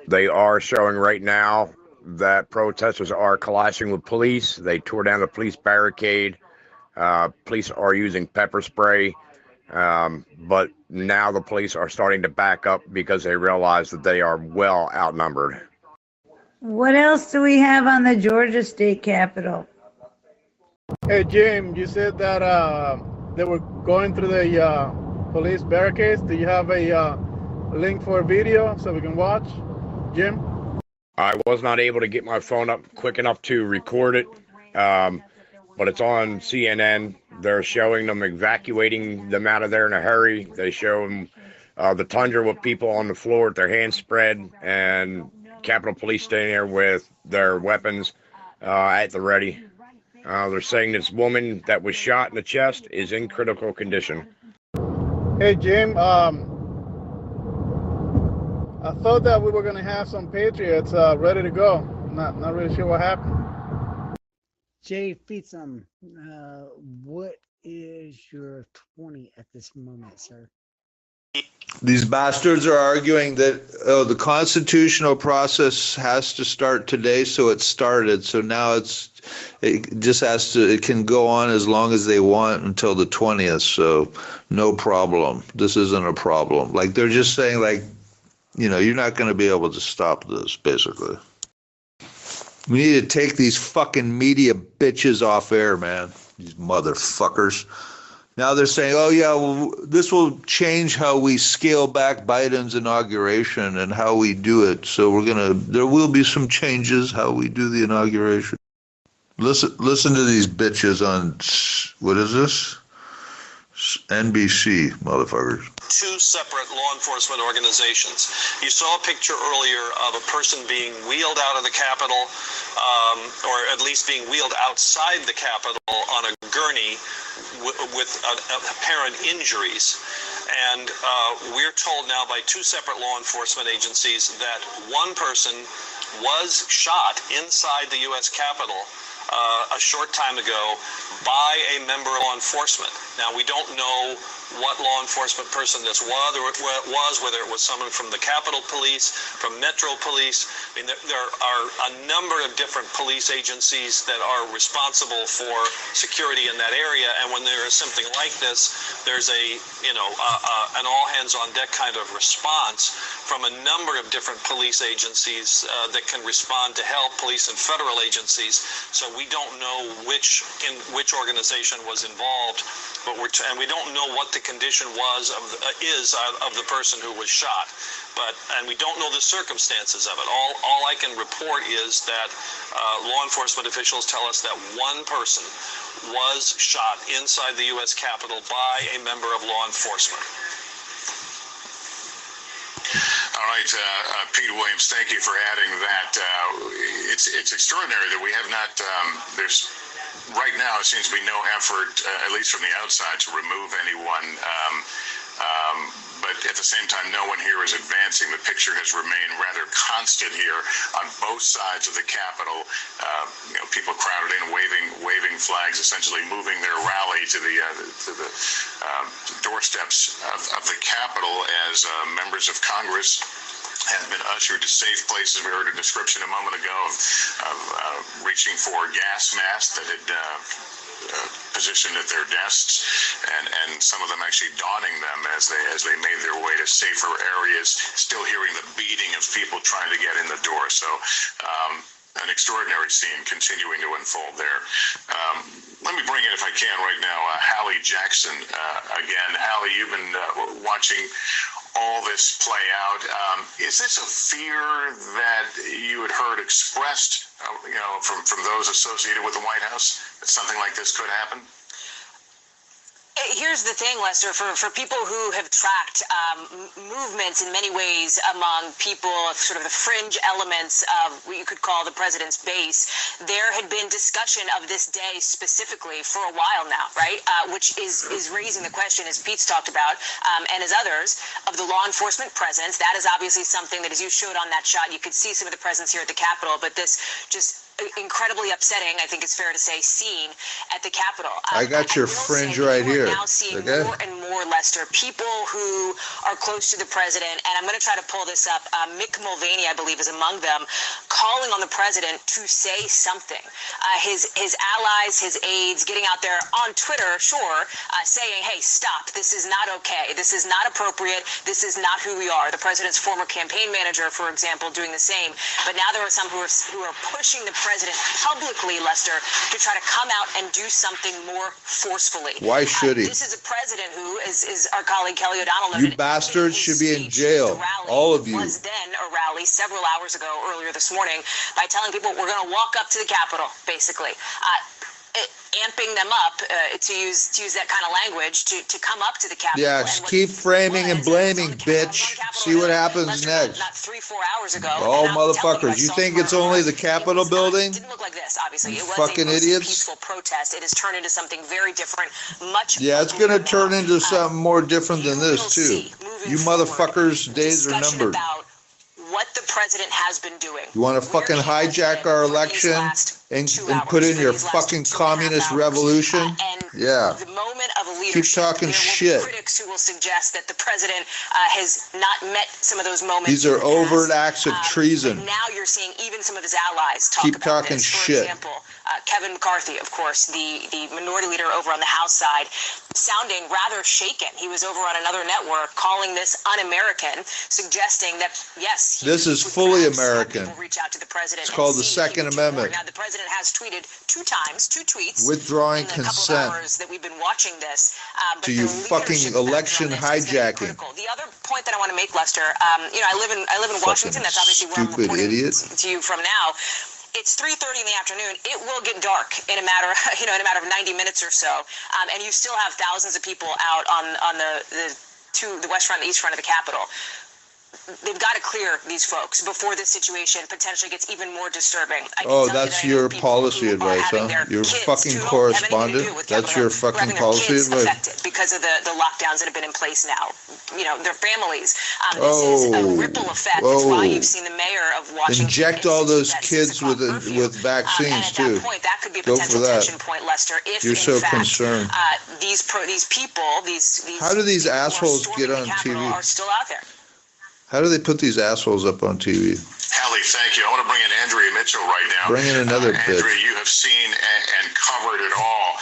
They are showing right now that protesters are clashing with police. They tore down the police barricade. Police are using pepper spray. But now the police are starting to back up because they realize that they are well outnumbered. What else do we have on the Georgia State Capitol? Hey, Jim, you said that they were going through the police barricades. Do you have a link for a video so we can watch, Jim? I was not able to get my phone up quick enough to record it, but it's on CNN. They're showing them evacuating them out of there in a hurry. They show them the tundra with people on the floor with their hands spread, and Capitol Police standing there with their weapons at the ready. They're saying this woman that was shot in the chest is in critical condition. Hey, Jim, I thought that we were going to have some patriots ready to go. Not really sure what happened. Jay Feetsum, what is your 20 at this moment, sir? These bastards are arguing that the constitutional process has to start today, so it started. So now it can go on as long as they want until the 20th. So no problem. This isn't a problem. Like they're just saying, like, you're not going to be able to stop this. Basically, we need to take these fucking media bitches off air, man. These motherfuckers. Now they're saying, oh, yeah, well, this will change how we scale back Biden's inauguration and how we do it. So there will be some changes how we do the inauguration. Listen to these bitches on, what is this? NBC, motherfuckers. 2 separate law enforcement organizations. You saw a picture earlier of a person being wheeled out of the Capitol, or at least being wheeled outside the Capitol on a gurney with apparent injuries. And we're told now by 2 separate law enforcement agencies that one person was shot inside the U.S. Capitol a short time ago by a member of law enforcement. Now, we don't know what law enforcement person this was, whether it was someone from the Capitol Police, from Metro Police. I mean, there are a number of different police agencies that are responsible for security in that area, and when there is something like this, there's an all-hands-on-deck kind of response from a number of different police agencies that can respond to help, police and federal agencies. So we don't know which organization was involved, but and we don't know what the condition of the person who was shot, and we don't know the circumstances of it. All I can report is that law enforcement officials tell us that one person was shot inside the U.S. Capitol by a member of law enforcement. All right, Peter Williams, thank you for adding that. It's extraordinary that we have not, right now it seems to be no effort, at least from the outside, to remove anyone. But at the same time, no one here is advancing. The picture has remained rather constant here on both sides of the Capitol. People crowded in, waving flags, essentially moving their rally to the doorsteps of the Capitol as members of Congress have been ushered to safe places. We heard a description a moment ago of reaching for gas masks that had positioned at their desks, and some of them actually donning them as they made their way to safer areas, still hearing the beating of people trying to get in the door. So an extraordinary scene continuing to unfold there. Let me bring in, if I can, right now, Hallie Jackson again. Hallie, you've been watching all this play out. Is this a fear that you had heard expressed, from those associated with the White House, that something like this could happen? Here's the thing, Lester, for people who have tracked movements in many ways among people, sort of the fringe elements of what you could call the president's base, there had been discussion of this day specifically for a while now, right? Which is raising the question, as Pete's talked about, and as others, of the law enforcement presence. That is obviously something that, as you showed on that shot, you could see some of the presence here at the Capitol, but this just incredibly upsetting, I think it's fair to say, scene at the Capitol. I got your fringe right here. Now seeing more and more, Lester, people who are close to the president, and I'm going to try to pull this up. Mick Mulvaney, I believe, is among them, calling on the president to say something. His allies, his aides, getting out there on Twitter, saying, hey, stop. This is not okay. This is not appropriate. This is not who we are. The president's former campaign manager, for example, doing the same. But now there are some who are pushing the president publicly, Lester, to try to come out and do something more forcefully. Why should he? This is a president who, is our colleague Kelly O'Donnell noted, you bastards should be in jail. All of you. Was then a rally several hours ago, earlier this morning, by telling people we're going to walk up to the Capitol, basically. Amping them up, to use that kind of language, to come up to the Capitol. Yeah, just keep framing and blaming, bitch. See what happens next. Not 3-4 hours ago. Oh, motherfuckers. You think it's only the Capitol building? It didn't look like this, obviously. You it was fucking a idiots. peaceful protest. It has turned into something very different, much. Yeah, it's going to turn into something more different than this, too. You motherfuckers' days are numbered. What the president has been doing. You want to fucking hijack our election and put in your fucking communist revolution? Yeah. The moment of leadership. Keep talking shit. Critics who will suggest that the president has not met some of those moments. These are overt acts of treason. Now you're seeing even some of his allies talk Keep about talking this. shit. For example, Kevin McCarthy, of course, the minority leader over on the House side, sounding rather shaken. He was over on another network calling this un-American, suggesting that, yes, this is fully American. Reach out to the president. It's called the Second Amendment. Now, the president has tweeted two tweets. Withdrawing in the consent. couple of hours that we've been watching this. But to you fucking election hijacking. The other point that I want to make, Lester, I live in Washington. That's obviously where I'm reporting to you from now. It's 3:30 in the afternoon. It will get dark in a matter of 90 minutes or so, and you still have thousands of people out on the west front, the east front of the Capitol. They've got to clear these folks before this situation potentially gets even more disturbing. That's your policy advice, huh? Your fucking correspondent? That's your fucking policy advice? Because of the lockdowns that have been in place now. Their families. This is a ripple effect. That's why you've seen the mayor of Washington inject all those kids with vaccines, too. That could be a Go potential for that. tension point, Lester. If you're so fact, concerned. These people, how do these assholes get on TV? Are still out there. How do they put these assholes up on TV? Hallie, thank you. I want to bring in Andrea Mitchell right now. Bring in another bitch. Andrea, you have seen and covered it all.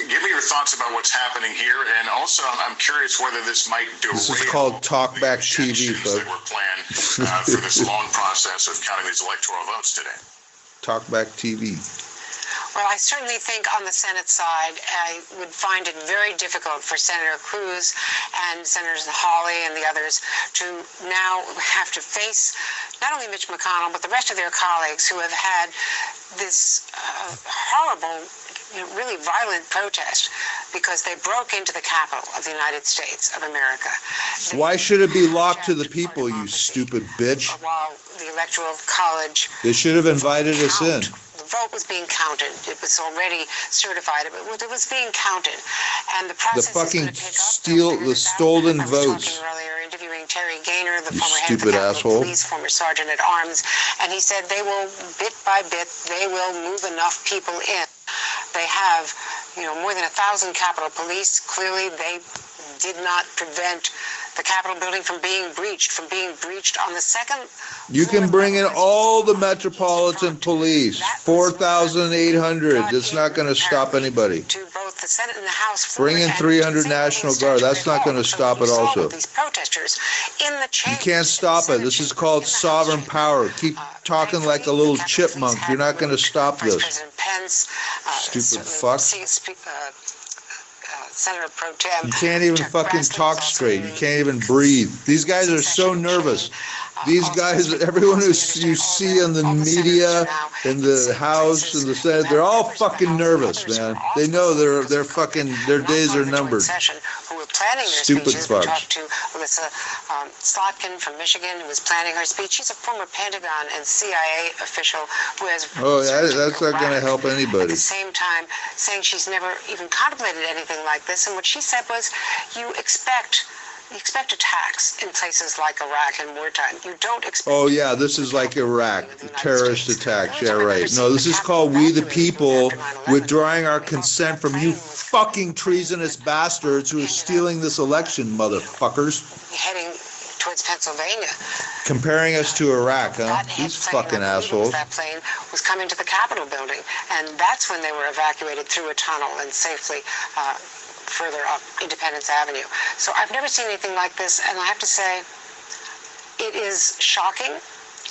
Give me your thoughts about what's happening here, and also I'm curious whether this might derail. This is called Talkback TV, folks. That were planned for this long process of counting these electoral votes today. Talkback TV. Well, I certainly think on the Senate side, I would find it very difficult for Senator Cruz and Senators Hawley and the others to now have to face not only Mitch McConnell, but the rest of their colleagues who have had this horrible, really violent protest because they broke into the Capitol of the United States of America. Why should it be locked to the people, you stupid bitch? While the Electoral College... They should have invited us in. The vote was being counted. It was already certified, but it was being counted. And the process fucking stolen votes. I was talking earlier, interviewing Terry Gaynor, the former head of the Capitol Police, former sergeant at arms, and he said they will, bit by bit, they will move enough people in. They have, more than 1,000 Capitol Police. Clearly, they did not prevent the Capitol building from being breached on the second. You can bring in all the Metropolitan Police, 4,800. It's not going to stop anybody. To both both the Senate and the House. Bring in 300 National Guard. That's not going to stop it also. These protesters in the You can't stop it. This is called sovereign power. Keep talking like a little chipmunk. You're not going to stop this. President Pence, Stupid fuck. Senator Pro Tem. You can't even fucking talk straight. You can't even breathe. These guys are so nervous. These guys, everyone who you see in the media, in the House, in the Senate, they're all fucking nervous, man. They know their fucking, their days are numbered. Who were planning their Stupid speeches. We fucks. talked to Alyssa Slotkin from Michigan, who was planning her speech. She's a former Pentagon and CIA official who has. Oh, that's not going to help At anybody. the same time, saying she's never even contemplated anything like this. And what she said was, you expect attacks in places like Iraq in wartime. You don't expect. Oh, yeah, this is like Iraq, terrorist attacks. Yeah, right. No, this is called We the People withdrawing our consent from you fucking treasonous bastards who are stealing this election, motherfuckers. Heading towards Pennsylvania. Comparing us to Iraq, huh? These fucking assholes. That plane was coming to the Capitol building, and that's when they were evacuated through a tunnel and safely further up Independence Avenue. So I've never seen anything like this, and I have to say, it is shocking,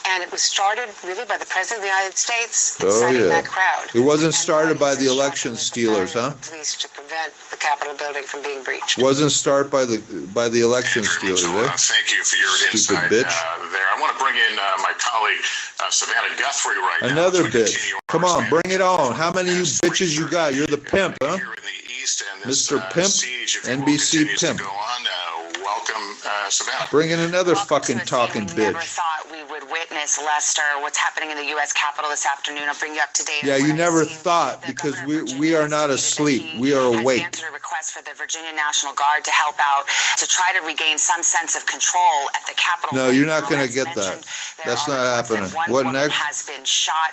and it was started really by the President of the United States inciting that crowd. It wasn't started by the election stealers, huh? Police to prevent the Capitol building from being breached. Wasn't started by the election stealers, eh? Thank you for your Stupid insight bitch. there. I want to bring in my colleague Savannah Guthrie right now. Another bitch. Come on, bring it on. How many of you bitches you got? You're the pimp, huh? Mr. Pimp, NBC Pimp. Welcome, Savannah. Bring in another fucking talking We never bitch. thought we would witness, Lester, what's happening in the U.S. Capitol this afternoon. I'll bring you up to date. Yeah, you never thought, because we are not asleep. We are awake. Answered a request for the Virginia National Guard to help out to try to regain some sense of control at the Capitol. No, you're not going to get that. That's not happening. What next? Has been shot,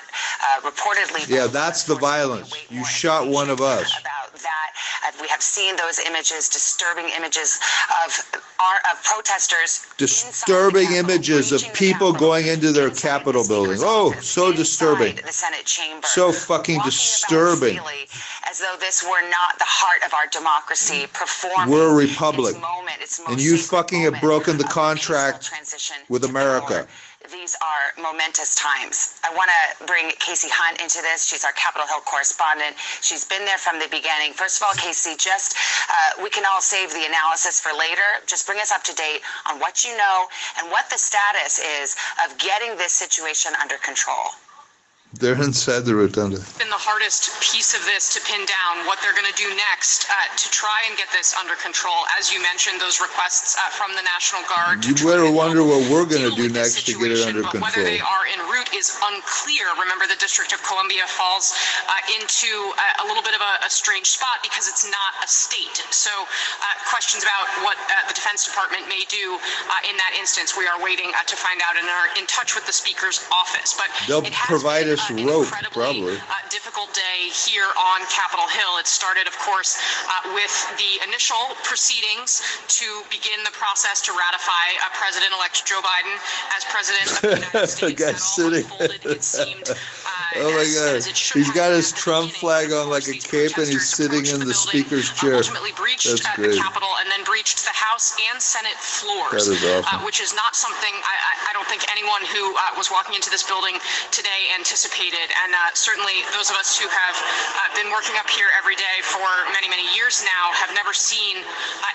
reportedly. Yeah, that's the violence. You shot one of us. About that, we have seen those images, disturbing images of protesters. Disturbing images of people going into their Capitol building. Oh, so disturbing. The Senate chamber. So fucking disturbing. As though this were not the heart of our democracy, performing We're a republic. its most And you sacred fucking have broken the contract with America. These are momentous times. I want to bring Casey Hunt into this. She's our Capitol Hill correspondent. She's been there from the beginning. First of all, Casey, just we can all save the analysis for later. Just bring us up to date on what you know and what the status is of getting this situation under control. They're inside the rotunda. Been the hardest piece of this to pin down what they're going to do next to try and get this under control. As you mentioned, those requests from the National Guard. You better wonder what we're going to do next to get it under But whether control. they are en route is unclear. Remember, the District of Columbia falls into a little bit of a strange spot because it's not a state. So questions about what the Defense Department may do in that instance, we are waiting to find out and are in touch with the Speaker's office. But They'll provide us rope, probably. difficult day here on Capitol Hill. It started, of course, with the initial proceedings to begin the process to ratify President-elect Joe Biden as President of the United States. The guy's sitting. Oh my God. He's got his Trump flag on like a cape and he's sitting in the Speaker's chair. Ultimately breached That's the great. Capitol and then breached the House and Senate floors, That is awesome. which is not something I don't think anyone who was walking into this building today anticipated. And certainly those of us who have been working up here every day for many, many years now have never seen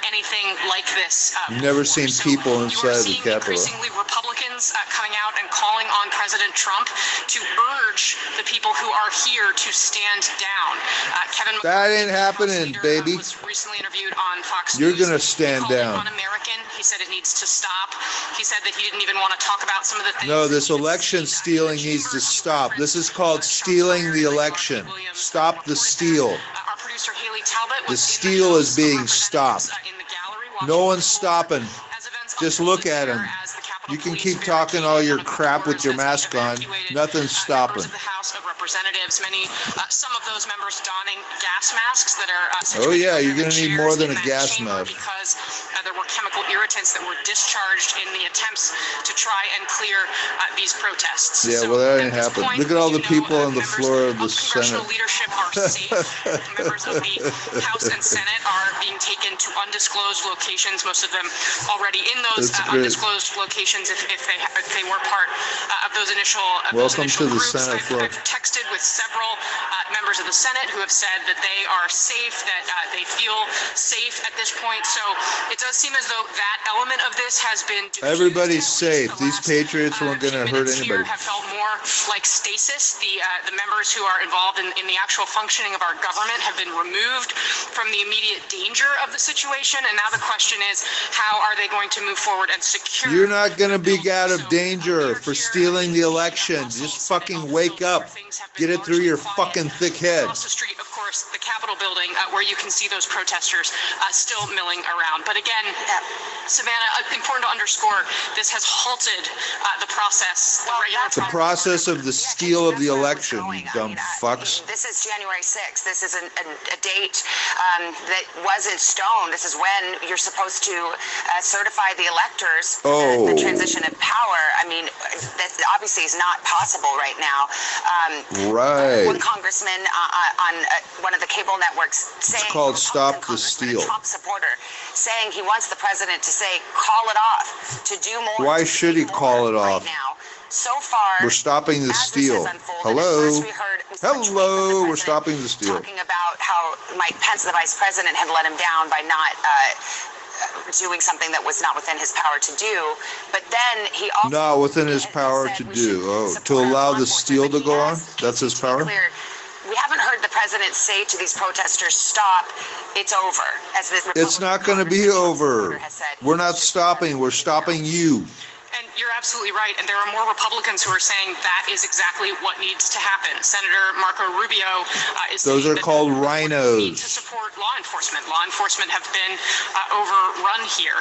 anything like this. You've never seen people inside the Capitol. Increasingly Republicans coming out and calling on President Trump to urge the people who are here to stand down. Kevin That ain't happening, baby. was recently interviewed on Fox You're News. going to stand down. Un-American. He said it needs to stop. He said that he didn't even want to talk about some of the things. No, this election stealing needs to stop. This is called stealing the election. Stop the steal. Our producer Haley Talbot The steal is being stopped. No one's stopping. Just look at him. You can keep talking all your crap with your mask on. Nothing's stopping. the House of Representatives, some of those members donning gas masks that are Oh yeah, you're going to need more than a gas mask. because there were chemical irritants that were discharged in the attempts to try and clear these protests. Yeah, well, that ain't happened. Look at all the people on the floor of the Senate. Leadership are safe. Members of the House and Senate are being taken to undisclosed locations, most of them already in those undisclosed locations if they were part of those initial Welcome to the groups. Senate floor. I've texted with several members of the Senate who have said that they are safe, that they feel safe at this point. So it does seem as though that element of this has been diffused. Everybody's safe. These patriots weren't going to hurt anybody. Have felt more like stasis. The members who are involved in the actual functioning of our government have been removed from the immediate danger of the situation, and now the question is, how are they going to move forward and secure? You're not going to be out of danger for stealing the election. Just fucking wake up. Get it through your fucking thick head. Across the street, of course, the Capitol building, where you can see those protesters still milling around. But again, Savannah, important to underscore, this has halted the process. It's a process of the steal of the election, you dumb fucks. This is January 6th. This is a date that was in stone. This is when you're supposed to certify the electors for the transition of power. I mean, that obviously is not possible right now. Right. One congressman on one of the cable networks saying, it's called Stop the Steal. A Trump supporter, saying he wants the president to say, call it off, to do more. Why should he call it off? Now. So far, we're stopping the steal. Hello. Hello. We're stopping the steal. Talking about how Mike Pence, the vice president, had let him down by not doing something that was not within his power to do. But then he also not within his power to do. Oh, to allow the steal to go on? That's his power? We haven't heard the president say to these protesters, stop, it's over. As the it's not going to be over. We're not stopping. We're stopping you. And you're absolutely right. And there are more Republicans who are saying that is exactly what needs to happen. Senator Marco Rubio is those are called rhinos. To support law enforcement. Law enforcement have been overrun here.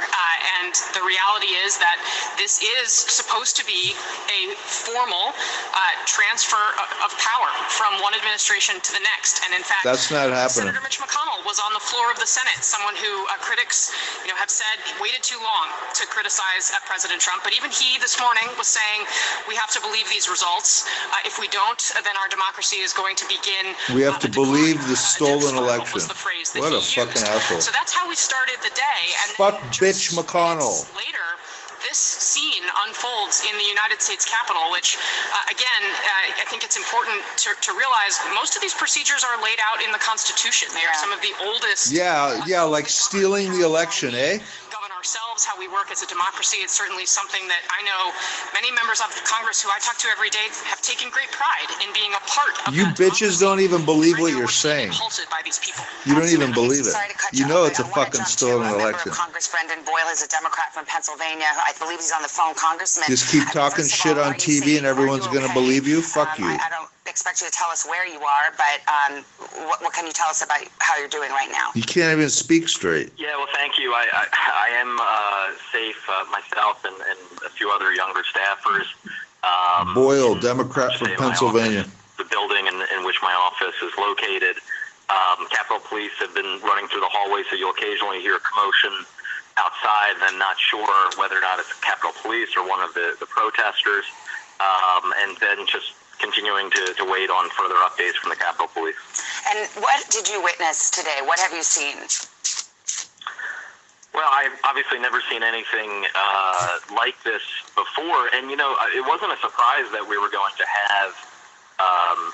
And the reality is that this is supposed to be a formal transfer of power from one administration to the next. And in fact, that's not happening. Senator Mitch McConnell was on the floor of the Senate, someone who critics have said waited too long to criticize President Trump. But even he this morning was saying we have to believe these results. If we don't, then our democracy is going to begin. We have to believe the stolen election. What a fucking asshole. So that's how we started the day. And fuck bitch McConnell. Later, this scene unfolds in the United States Capitol, which, again, I think it's important to realize most of these procedures are laid out in the Constitution. They are some of the oldest. Yeah, like stealing the election, eh? Govern ourselves, how we work as a democracy. It's certainly something that I know many members of Congress who I talk to every day have taken great pride in being a part of. You bitches don't even believe what you're saying. By these people. You don't even believe it. You know it's a fucking stolen election. Congress Brendan Boyle is a Democrat from Pennsylvania. I believe he's on the phone, Congressman. Just keep talking shit on TV and everyone's going to believe you? Fuck you. I don't expect you to tell us where you are, but what can you tell us about how you're doing right now? You can't even speak straight. Yeah, well, thank you. I am safe myself and a few other younger staffers. Boyle, Democrat from Pennsylvania. The building in which my office is located. Capitol Police have been running through the hallway, so you'll occasionally hear a commotion outside. I'm not sure whether or not it's Capitol Police or one of the protesters. And then just continuing to wait on further updates from the Capitol Police. And what did you witness today? What have you seen? Well, I've obviously never seen anything like this before. And, it wasn't a surprise that we were going to have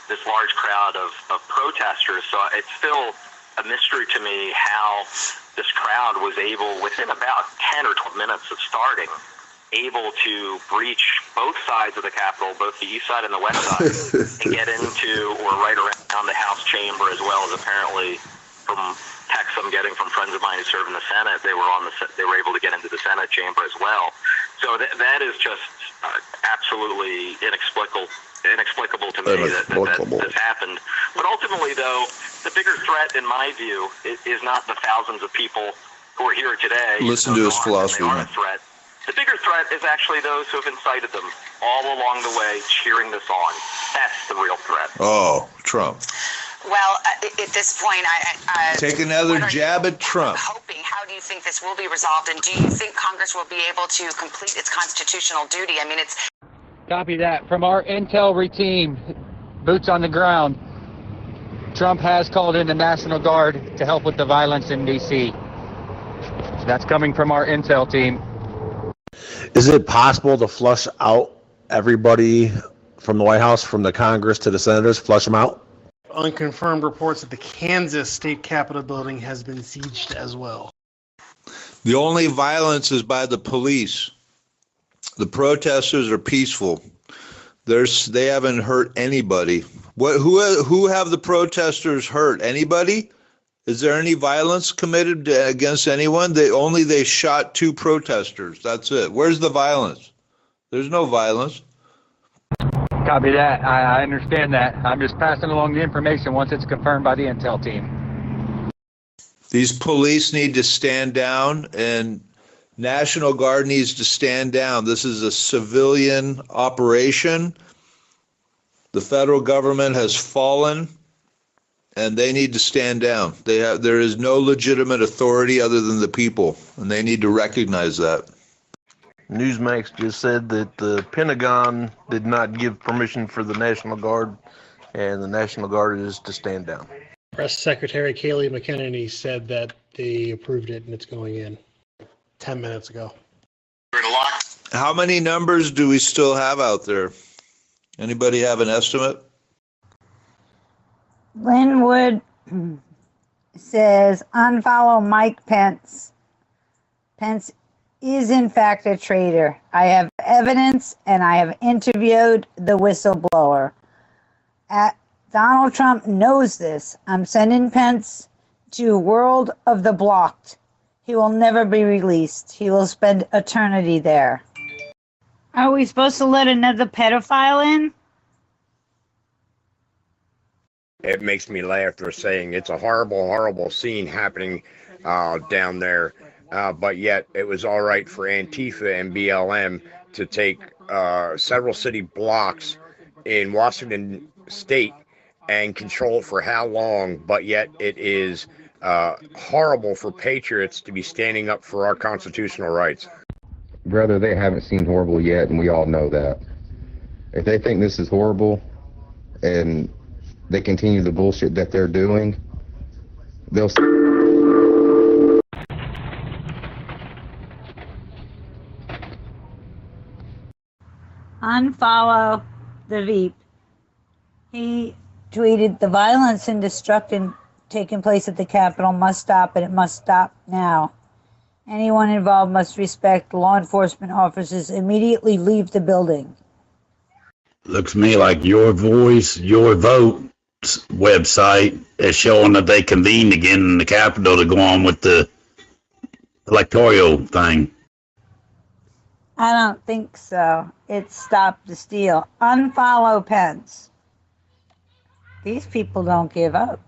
this large crowd of protesters. So it's still a mystery to me how this crowd was able, within about 10 or 12 minutes of starting, able to breach both sides of the Capitol, both the east side and the west side, and get into or right around the House chamber, as well as apparently from texts I'm getting from friends of mine who serve in the Senate, they were able to get into the Senate chamber as well. So that is just absolutely inexplicable to me that this happened. But ultimately, though, the bigger threat, in my view, is not the thousands of people who are here today. Listen to his philosophy, man. The bigger threat is actually those who have incited them all along the way, cheering this on. That's the real threat. Oh, Trump. Well, at this point, Take another jab at Trump. hoping. How do you think this will be resolved, and do you think Congress will be able to complete its constitutional duty? I mean, it's. Copy that. From our intel team, boots on the ground, Trump has called in the National Guard to help with the violence in D.C. That's coming from our intel team. Is it possible to flush out everybody from the White House, from the Congress to the senators, flush them out? Unconfirmed reports that the Kansas State Capitol building has been sieged as well. The only violence is by the police. The protesters are peaceful. They haven't hurt anybody. Who have the protesters hurt? Anybody? Is there any violence committed against anyone? They shot 2 protesters. That's it. Where's the violence? There's no violence. Copy that. I understand that. I'm just passing along the information once it's confirmed by the intel team. These police need to stand down, and National Guard needs to stand down. This is a civilian operation. The federal government has fallen, and they need to stand down. There is no legitimate authority other than the people, and they need to recognize that. Newsmax just said that the Pentagon did not give permission for the National Guard, and the National Guard is to stand down. Press Secretary Kayleigh McEnany said that they approved it and it's going in 10 minutes ago. How many numbers do we still have out there? Anybody have an estimate? Linwood says, unfollow Mike Pence. Pence is in fact a traitor. I have evidence and I have interviewed the whistleblower. Donald Trump knows this. I'm sending Pence to World of the Blocked. He will never be released. He will spend eternity there. Are we supposed to let another pedophile in? It makes me laugh. They're saying it's a horrible, horrible scene happening down there. But yet it was all right for Antifa and BLM to take several city blocks in Washington State and control it for how long? But yet it is horrible for patriots to be standing up for our constitutional rights. Brother, they haven't seen horrible yet, and we all know that. If they think this is horrible and they continue the bullshit that they're doing, they'll... Unfollow the Veep. He tweeted, the violence and destruction taking place at the Capitol must stop, and it must stop now. Anyone involved must respect law enforcement officers. Immediately leave the building. Looks to me like Your Voice, Your Vote website is showing that they convened again in the Capitol to go on with the electoral thing. I don't think so. It's stop the steal. Unfollow Pence. These people don't give up.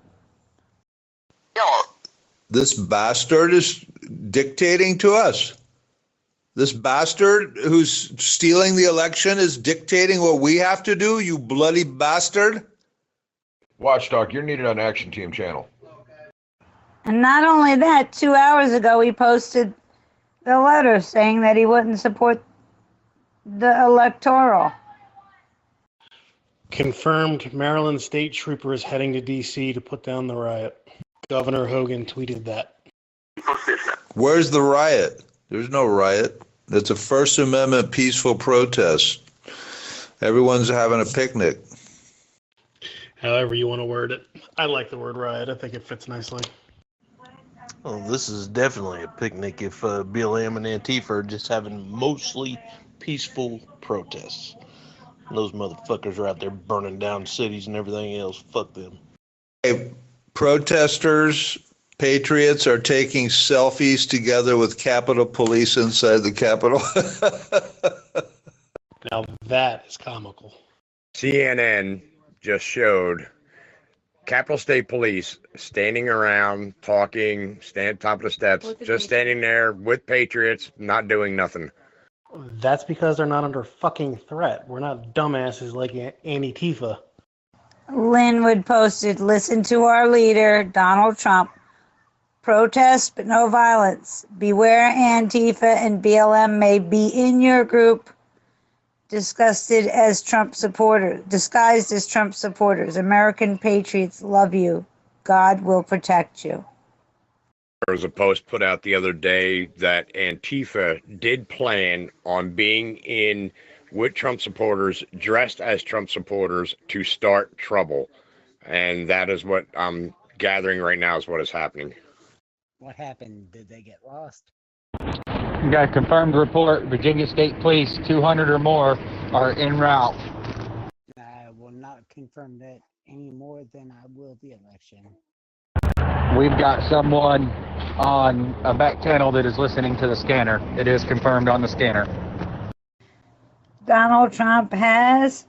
This bastard is dictating to us. This bastard who's stealing the election is dictating what we have to do, you bloody bastard. Watchdog, you're needed on Action Team channel. And not only that, 2 hours ago he posted the letter saying that he wouldn't support the electoral. Confirmed Maryland state troopers heading to D.C. to put down the riot. Governor Hogan tweeted that. Where's the riot? There's no riot. It's a First Amendment peaceful protest. Everyone's having a picnic. However you want to word it. I like the word riot. I think it fits nicely. Well, this is definitely a picnic if BLM and Antifa are just having mostly peaceful protests. And those motherfuckers are out there burning down cities and everything else. Fuck them. Hey, protesters, patriots are taking selfies together with Capitol Police inside the Capitol. Now that is comical. CNN just showed Capitol State Police standing around, talking, standing top of the steps, just standing there with patriots, not doing nothing. That's because they're not under fucking threat. We're not dumbasses like Antifa. Linwood posted, listen to our leader, Donald Trump. Protest, but no violence. Beware Antifa and BLM may be in your group disguised as Trump supporters. American patriots love you. God will protect you. There was a post put out the other day that Antifa did plan on being in with Trump supporters, dressed as Trump supporters, to start trouble. And that is what I'm gathering right now is what is happening. What happened? Did they get lost? We got a confirmed report. Virginia State Police, 200 or more, are en route. I will not confirm that any more than I will the election. We've got someone on a back channel that is listening to the scanner. It is confirmed on the scanner. Donald Trump has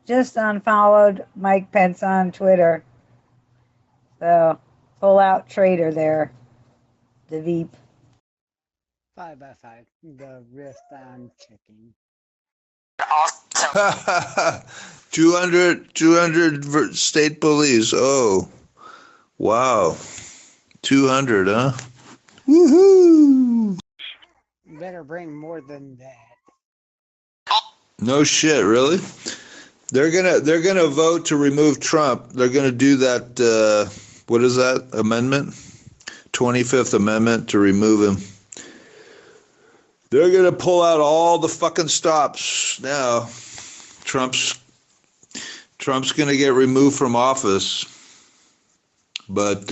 just unfollowed Mike Pence on Twitter. So, full out traitor there. The Veep. 5x5. The rest I'm checking. 200 state police. Oh, wow. 200, huh? Woohoo! Better bring more than that. No shit, really? They're gonna vote to remove Trump. They're gonna do that. What is that amendment? 25th Amendment to remove him. They're gonna pull out all the fucking stops now. Trump's gonna get removed from office, but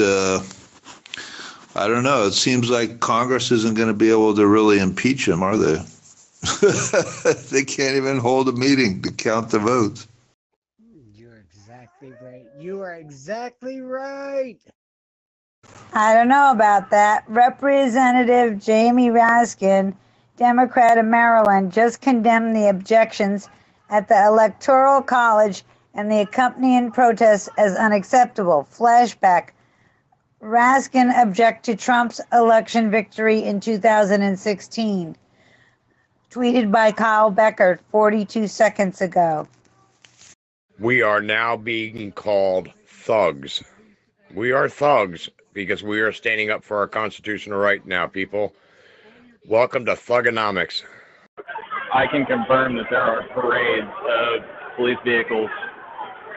I don't know. It seems like Congress isn't going to be able to really impeach him, are they? They can't even hold a meeting to count the votes. You're exactly right. You are exactly right. I don't know about that. Representative Jamie Raskin, Democrat of Maryland, just condemned the objections at the Electoral College and the accompanying protests as unacceptable. Flashback. Raskin objected to Trump's election victory in 2016. Tweeted by Kyle Becker 42 seconds ago. We are now being called thugs. We are thugs because we are standing up for our constitutional right now, people. Welcome to Thugonomics. I can confirm that there are parades of police vehicles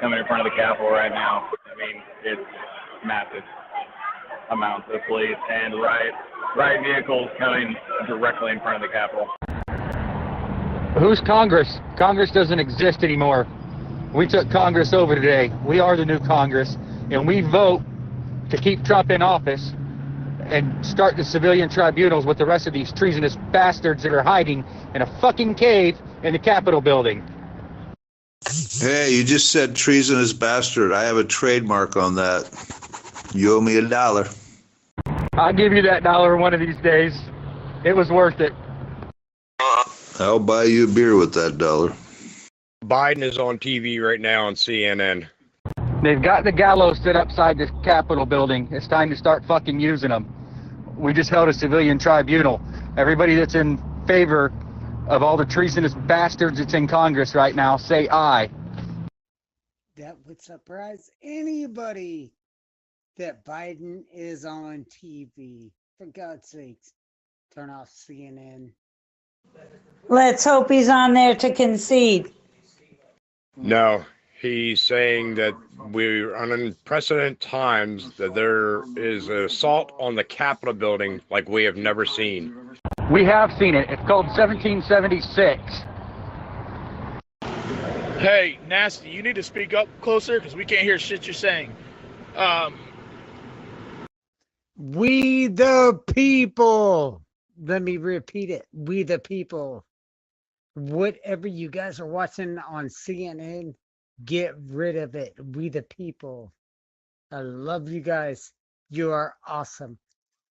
coming in front of the Capitol right now. I mean, it's massive amounts of police and riot vehicles coming directly in front of the Capitol. Who's Congress? Congress doesn't exist anymore. We took Congress over today. We are the new Congress, and we vote to keep Trump in office and start the civilian tribunals with the rest of these treasonous bastards that are hiding in a fucking cave in the Capitol building. Hey, you just said treasonous bastard. I have a trademark on that. You owe me $1. I'll give you that $1 one of these days. It was worth it. I'll buy you a beer with that $1. Biden is on TV right now on CNN. They've got the gallows set outside the Capitol building. It's time to start fucking using them. We just held a civilian tribunal. Everybody that's in favor of all the treasonous bastards that's in Congress right now, say aye. That would surprise anybody that Biden is on TV. For God's sakes, turn off CNN. Let's hope he's on there to concede. No, he's saying that we're on unprecedented times, that there is an assault on the Capitol building like we have never seen. We have seen it. It's called 1776. Hey, Nasty, you need to speak up closer because we can't hear shit you're saying. We the people. Let me repeat it. We the people. Whatever you guys are watching on CNN, get rid of it. We the people. I love you guys. You are awesome.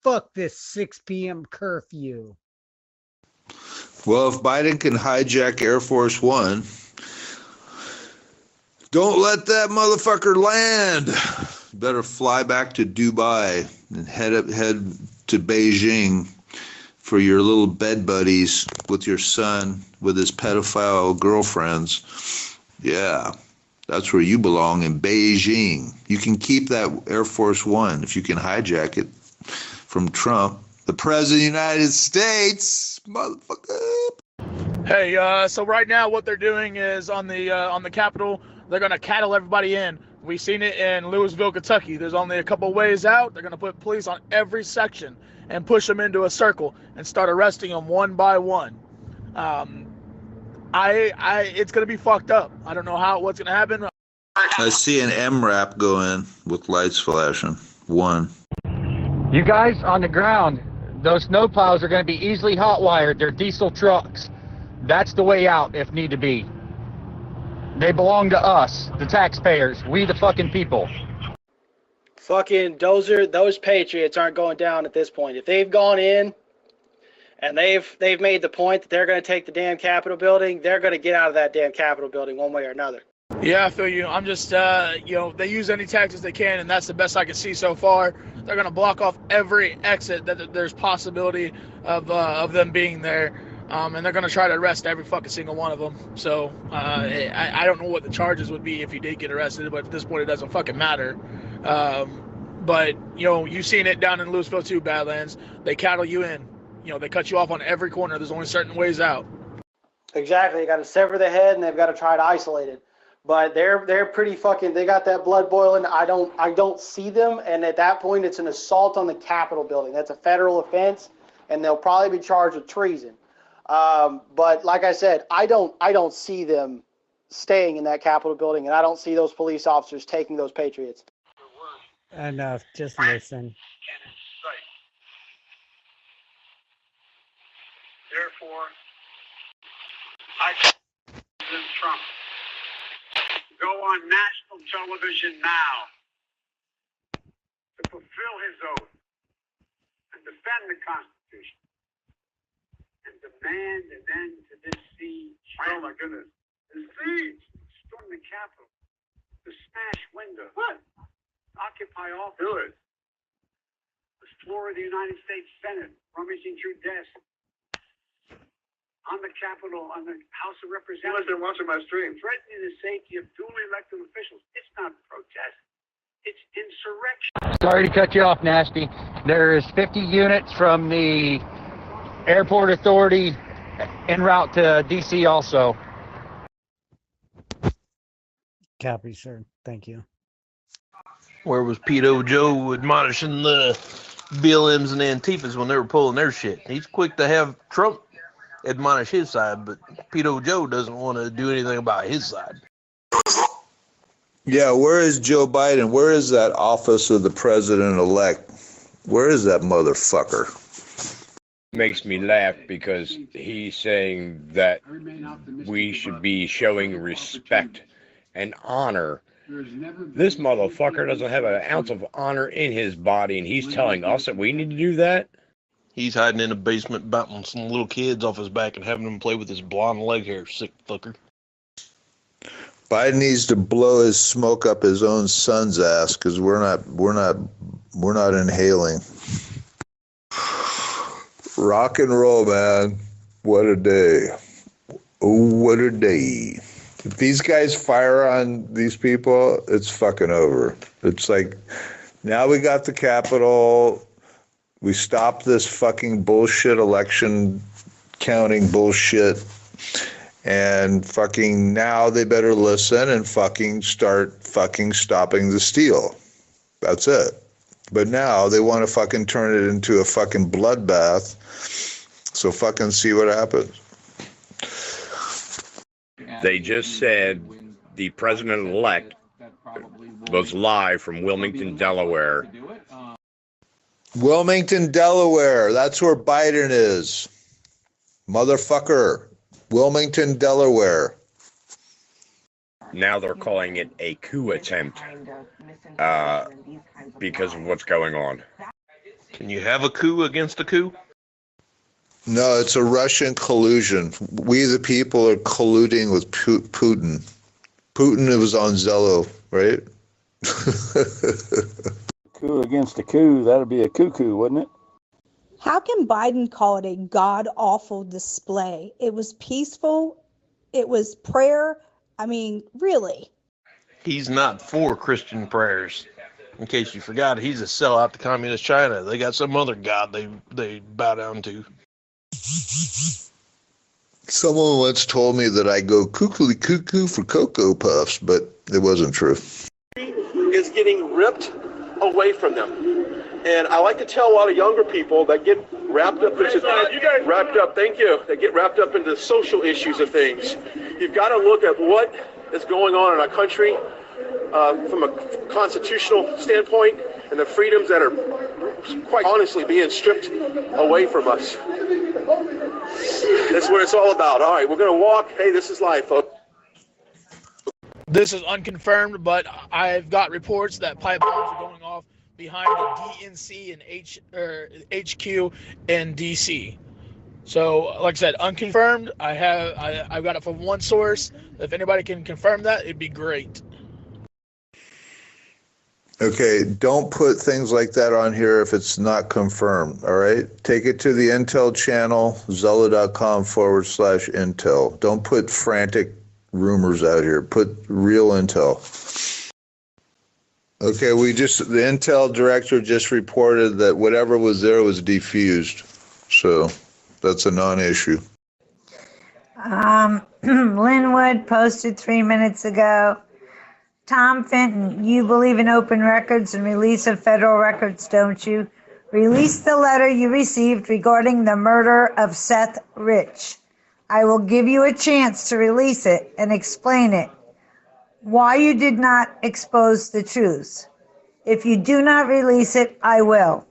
Fuck this 6 p.m. curfew. Well, if Biden can hijack Air Force One, don't let that motherfucker land. Better fly back to Dubai and head to Beijing for your little bed buddies with your son, with his pedophile girlfriends. Yeah, That's where you belong, in Beijing. You can keep that Air Force One if you can hijack it from Trump, the President of the United States, motherfucker. Hey, so right now what they're doing is on the Capitol, they're gonna cattle everybody in. We've seen it in Louisville, Kentucky. There's only a couple ways out. They're gonna put police on every section and push them into a circle and start arresting them one by one. It's gonna be fucked up. I don't know what's gonna happen. I see an MRAP go in with lights flashing. One. You guys on the ground, those snowplows are going to be easily hot-wired. They're diesel trucks. That's the way out if need to be. They belong to us, the taxpayers, we the fucking people. Fucking those patriots aren't going down at this point. If they've gone in and they've made the point that they're going to take the damn Capitol building, they're going to get out of that damn Capitol building one way or another. Yeah, I feel you. I'm just, they use any tactics they can, and that's the best I can see so far. They're going to block off every exit that there's possibility of them being there, and they're going to try to arrest every fucking single one of them. So I don't know what the charges would be if you did get arrested, but at this point it doesn't fucking matter. But, you've seen it down in Louisville too, Badlands. They cattle you in. They cut you off on every corner. There's only certain ways out. Exactly. They got to sever the head, and they've got to try to isolate it. But they're pretty fucking. They got that blood boiling. I don't see them, and at that point, it's an assault on the Capitol building. That's a federal offense, and they'll probably be charged with treason. But like I said, I don't see them staying in that Capitol building, and I don't see those police officers taking those patriots. Enough. Just listen. Therefore, I President Trump go on national television now to fulfill his oath and defend the Constitution and demand an end to this siege. Oh my goodness. The siege. Storm the Capitol. To smash windows. What? Occupy all floors. The floor of the United States Senate, rummaging through desks. On the Capitol, on the House of Representatives. They're watching my stream. Threatening the safety of duly elected officials. It's not protest. It's insurrection. Sorry to cut you off, Nasty. There's 50 units from the airport authority en route to D.C. also. Copy, sir. Thank you. Where was Pedo Joe admonishing the BLMs and Antifas when they were pulling their shit? He's quick to have Trump admonish his side, but Pedo Joe doesn't want to do anything about his side. Yeah, where is Joe Biden? Where is that office of the president-elect? Where is that motherfucker? Makes me laugh because he's saying that we should be showing respect and honor. This motherfucker doesn't have an ounce of honor in his body, and he's telling us that we need to do that? He's hiding in the basement, bouncing some little kids off his back and having them play with his blonde leg hair, sick fucker. Biden needs to blow his smoke up his own son's ass because we're not inhaling. Rock and roll, man. What a day. Oh, what a day. If these guys fire on these people, it's fucking over. It's like, now we got the Capitol. We stopped this fucking bullshit election counting bullshit. And fucking now they better listen and fucking start fucking stopping the steal. That's it. But now they want to fucking turn it into a fucking bloodbath. So fucking see what happens. They just said the president-elect was live from Wilmington, Delaware. Wilmington, Delaware. That's where Biden is. Motherfucker. Wilmington, Delaware. Now they're calling it a coup attempt because of what's going on. Can you have a coup against a coup? No, it's a Russian collusion. We, the people, are colluding with Putin. Putin, it was on Zello, right? Coup against a coup, that'd be a cuckoo, wouldn't it? How can Biden call it a god-awful display? It was peaceful. It was prayer. I mean, really. He's not for Christian prayers. In case you forgot, he's a sellout to communist China. They got some other god they bow down to. Someone once told me that I go cuckoo for Cocoa Puffs, but it wasn't true. Is getting ripped away from them. And I like to tell a lot of younger people that get wrapped up into they get wrapped up into social issues of things. You've got to look at what is going on in our country from a constitutional standpoint and the freedoms that are quite honestly being stripped away from us. That's what it's all about. All right, we're going to walk. Hey, this is life, folks. This is unconfirmed, but I've got reports that pipe bombs are going off behind the DNC and HQ in DC. So, like I said, unconfirmed. I've got it from one source. If anybody can confirm that, it'd be great. Okay, don't put things like that on here if it's not confirmed, all right? Take it to the Intel channel, zello.com/intel. Don't put frantic rumors out here. Put real intel. Okay, the Intel director just reported that whatever was there was defused. So that's a non-issue. Linwood posted 3 minutes ago. Tom Fenton, you believe in open records and release of federal records, don't you? Release the letter you received regarding the murder of Seth Rich. I will give you a chance to release it and explain it. Why you did not expose the truth. If you do not release it, I will.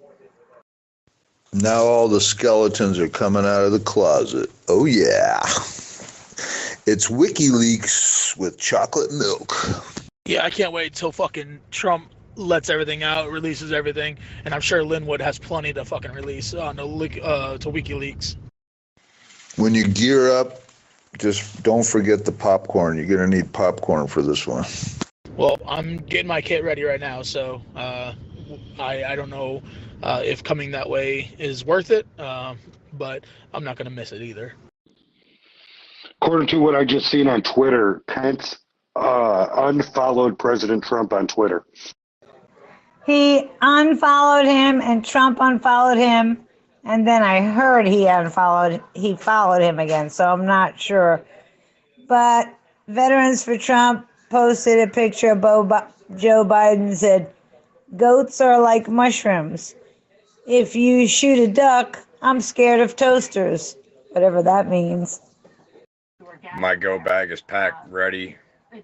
Now all the skeletons are coming out of the closet. Oh yeah. It's WikiLeaks with chocolate milk. Yeah, I can't wait till fucking Trump lets everything out, releases everything, and I'm sure Linwood has plenty to fucking release to WikiLeaks. When you gear up, just don't forget the popcorn. You're going to need popcorn for this one. Well, I'm getting my kit ready right now, so I don't know if coming that way is worth it, but I'm not going to miss it either. According to what I just seen on Twitter, Pence unfollowed President Trump on Twitter. He unfollowed him and Trump unfollowed him. And then I heard he followed him again. So I'm not sure. But Veterans for Trump posted a picture of Joe Biden, said, goats are like mushrooms. If you shoot a duck, I'm scared of toasters. Whatever that means. My go bag is packed, ready,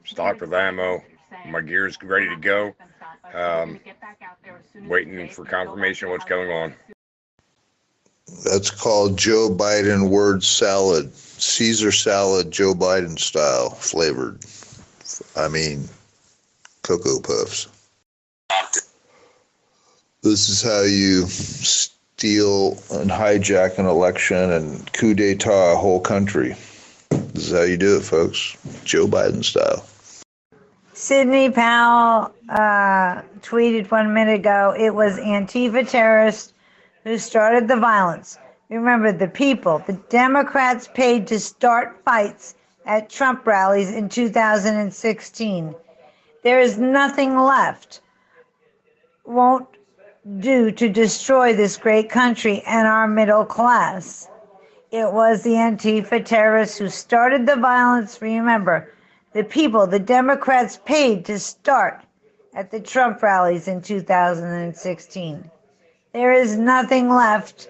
stocked with ammo. My gear's ready to go. Waiting for confirmation of what's going on. That's called Joe Biden word salad. Caesar salad, Joe Biden style, flavored. I mean, Cocoa Puffs. This is how you steal and hijack an election and coup d'etat a whole country. This is how you do it, folks. Joe Biden style. Sidney Powell tweeted 1 minute ago, it was Antifa terrorists who started the violence. Remember, the people, the Democrats paid to start fights at Trump rallies in 2016. There is nothing left. Won't do to destroy this great country and our middle class. It was the Antifa terrorists who started the violence. Remember, the people, the Democrats paid to start at the Trump rallies in 2016. There is nothing left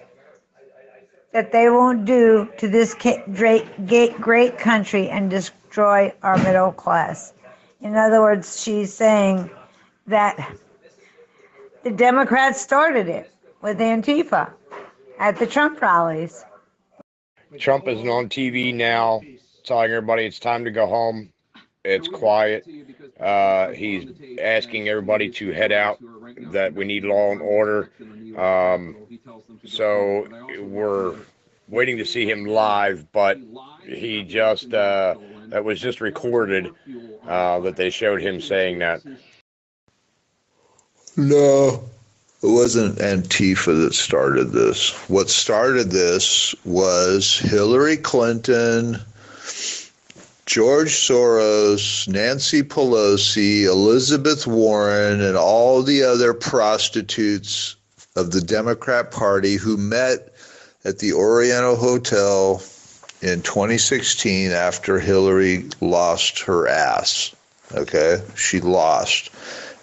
that they won't do to this great country and destroy our middle class. In other words, she's saying that the Democrats started it with Antifa at the Trump rallies. Trump is on TV now telling everybody it's time to go home. It's quiet. He's asking everybody to head out, that we need law and order. So we're waiting to see him live, but he just, that was just recorded, that they showed him saying that. No, it wasn't Antifa that started this. What started this was Hillary Clinton George Soros, Nancy Pelosi, Elizabeth Warren, and all the other prostitutes of the Democrat Party who met at the Oriental Hotel in 2016 after Hillary lost her ass. Okay? She lost.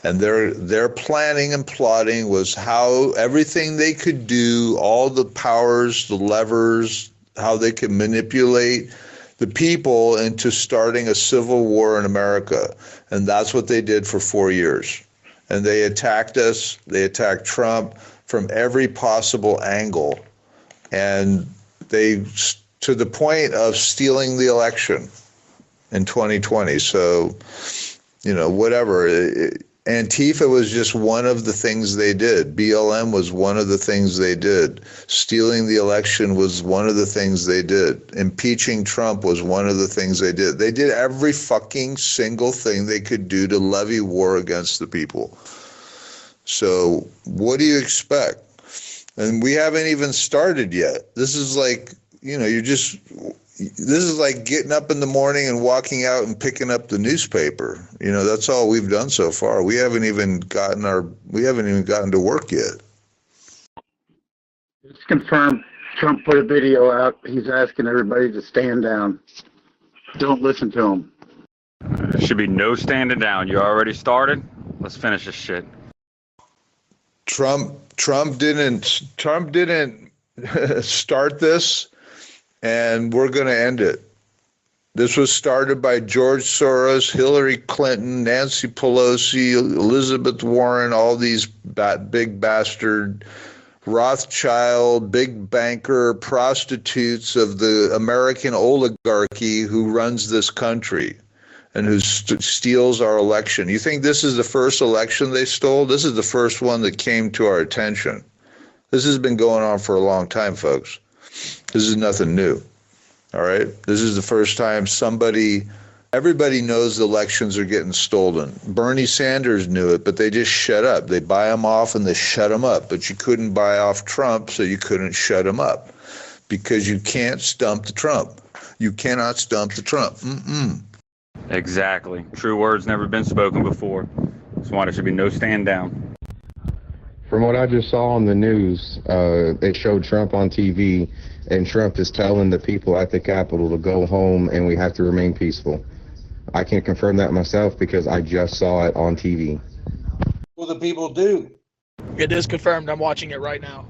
And their planning and plotting was how everything they could do, all the powers, the levers, how they could manipulate the people into starting a civil war in America. And that's what they did for 4 years. And they attacked us. They attacked Trump from every possible angle. And they, to the point of stealing the election in 2020. So, you know, whatever. Antifa was just one of the things they did. BLM was one of the things they did. Stealing the election was one of the things they did. Impeaching Trump was one of the things they did. They did every fucking single thing they could do to levy war against the people. So what do you expect? And we haven't even started yet. This is like, you know, this is like getting up in the morning and walking out and picking up the newspaper. You know, that's all we've done so far. We haven't even gotten to work yet. It's confirmed. Trump put a video out. He's asking everybody to stand down. Don't listen to him. There should be no standing down. You already started. Let's finish this shit. Trump didn't start this, and we're going to end it. This was started by George Soros, Hillary Clinton, Nancy Pelosi, Elizabeth Warren, all these big bastard Rothschild, big banker, prostitutes of the American oligarchy who runs this country and who steals our election. You think this is the first election they stole? This is the first one that came to our attention. This has been going on for a long time, folks. This is nothing new. All right? This is the first time everybody knows the elections are getting stolen. Bernie Sanders knew it, but they just shut up. They buy him off and they shut him up. But you couldn't buy off Trump, so you couldn't shut him up because you can't stump the Trump. You cannot stump the Trump. Exactly. True words never been spoken before. That's why there should be no stand down. From what I just saw on the news, they showed Trump on TV, and Trump is telling the people at the Capitol to go home and we have to remain peaceful. I can confirm that myself because I just saw it on TV. What do the people do? It is confirmed. I'm watching it right now.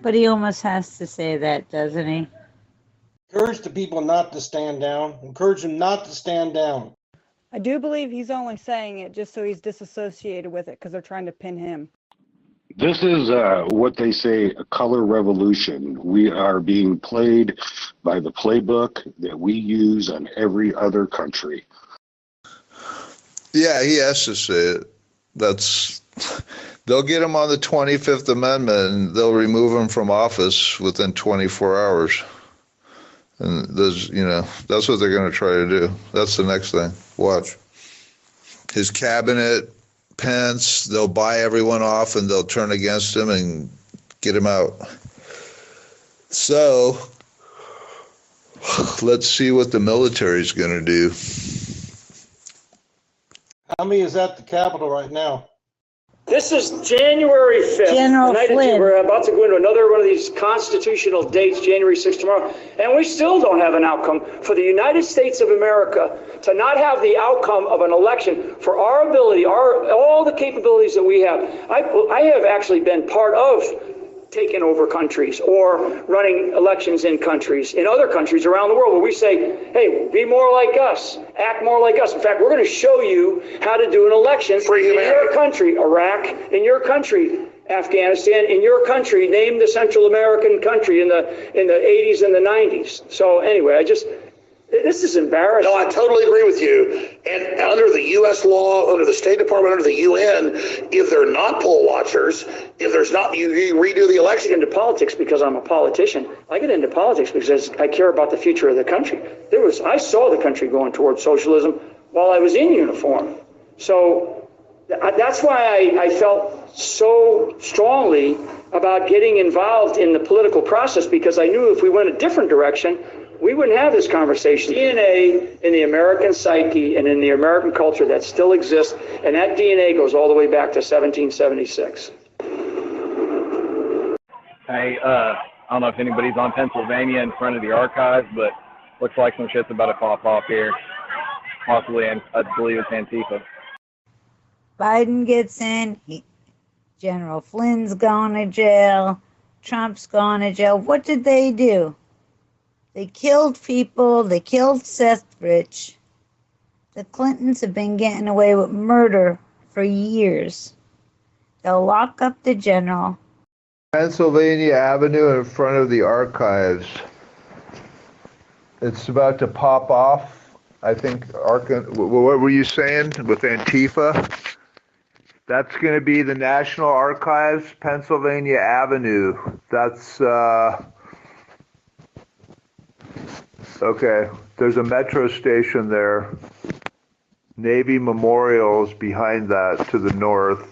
But he almost has to say that, doesn't he? Encourage the people not to stand down. Encourage them not to stand down. I do believe he's only saying it just so he's disassociated with it because they're trying to pin him. This is what they say, a color revolution. We are being played by the playbook that we use on every other country. Yeah, he has to say it. They'll get him on the 25th Amendment and they'll remove him from office within 24 hours. And that's what they're going to try to do. That's the next thing. Watch. His cabinet, Pence, they'll buy everyone off and they'll turn against him and get him out. So let's see what the military is going to do. How many is at the Capitol right now? This is January 5th, General the night Flynn. we're about to go into another one of these constitutional dates, January 6th tomorrow, and we still don't have an outcome for the United States of America to not have the outcome of an election for our ability, all the capabilities that we have. I have actually been part of taking over countries or running elections in other countries around the world where we say, hey, be more like us, act more like us. In fact, we're going to show you how to do an election in your country, Iraq, in your country, Afghanistan, in your country, name the Central American country in the 80s and the 90s. So anyway, this is embarrassing. No, I totally agree with you. And under the U.S. law, under the State Department, under the UN, if they're not poll watchers, if there's not, you redo the election. Into politics because I'm a politician. I get into politics because I care about the future of the country. I saw the country going towards socialism while I was in uniform. So that's why I felt so strongly about getting involved in the political process, because I knew if we went a different direction, we wouldn't have this conversation. DNA in the American psyche and in the American culture that still exists, and that DNA goes all the way back to 1776. Hey, I don't know if anybody's on Pennsylvania in front of the archives, but looks like some shit's about to pop off here. Possibly, and I believe it's Antifa. Biden gets in. General Flynn's gone to jail. Trump's gone to jail. What did they do? They killed people. They killed Seth Rich. The Clintons have been getting away with murder for years. They'll lock up the general. Pennsylvania Avenue in front of the archives. It's about to pop off. I think, what were you saying with Antifa? That's going to be the National Archives, Pennsylvania Avenue. That's, okay, there's a metro station there. Navy Memorial is behind that to the north.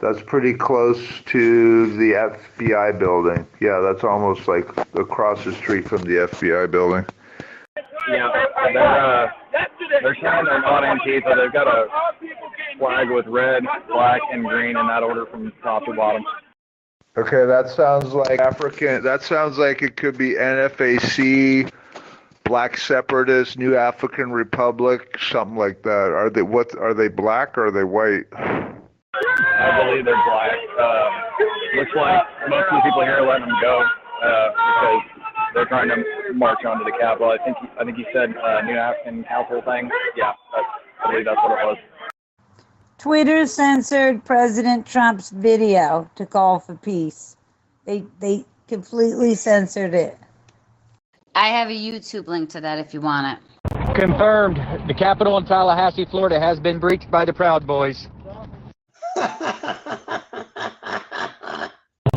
That's pretty close to the FBI building. Yeah, that's almost like across the street from the FBI building. Yeah, they're saying they're not Antifa. They've got a flag with red, black, and green in that order from top to bottom. Okay, that sounds like African. That sounds like it could be NFAC, Black Separatists, New African Republic, something like that. Are they black or are they white? I believe they're black. Looks like most of the people here are letting them go because they're trying to march onto the Capitol. I think he said New African Council thing. Yeah, I believe that's what it was. Twitter censored President Trump's video to call for peace. They completely censored it. I have a YouTube link to that if you want it. Confirmed. The Capitol in Tallahassee, Florida has been breached by the Proud Boys.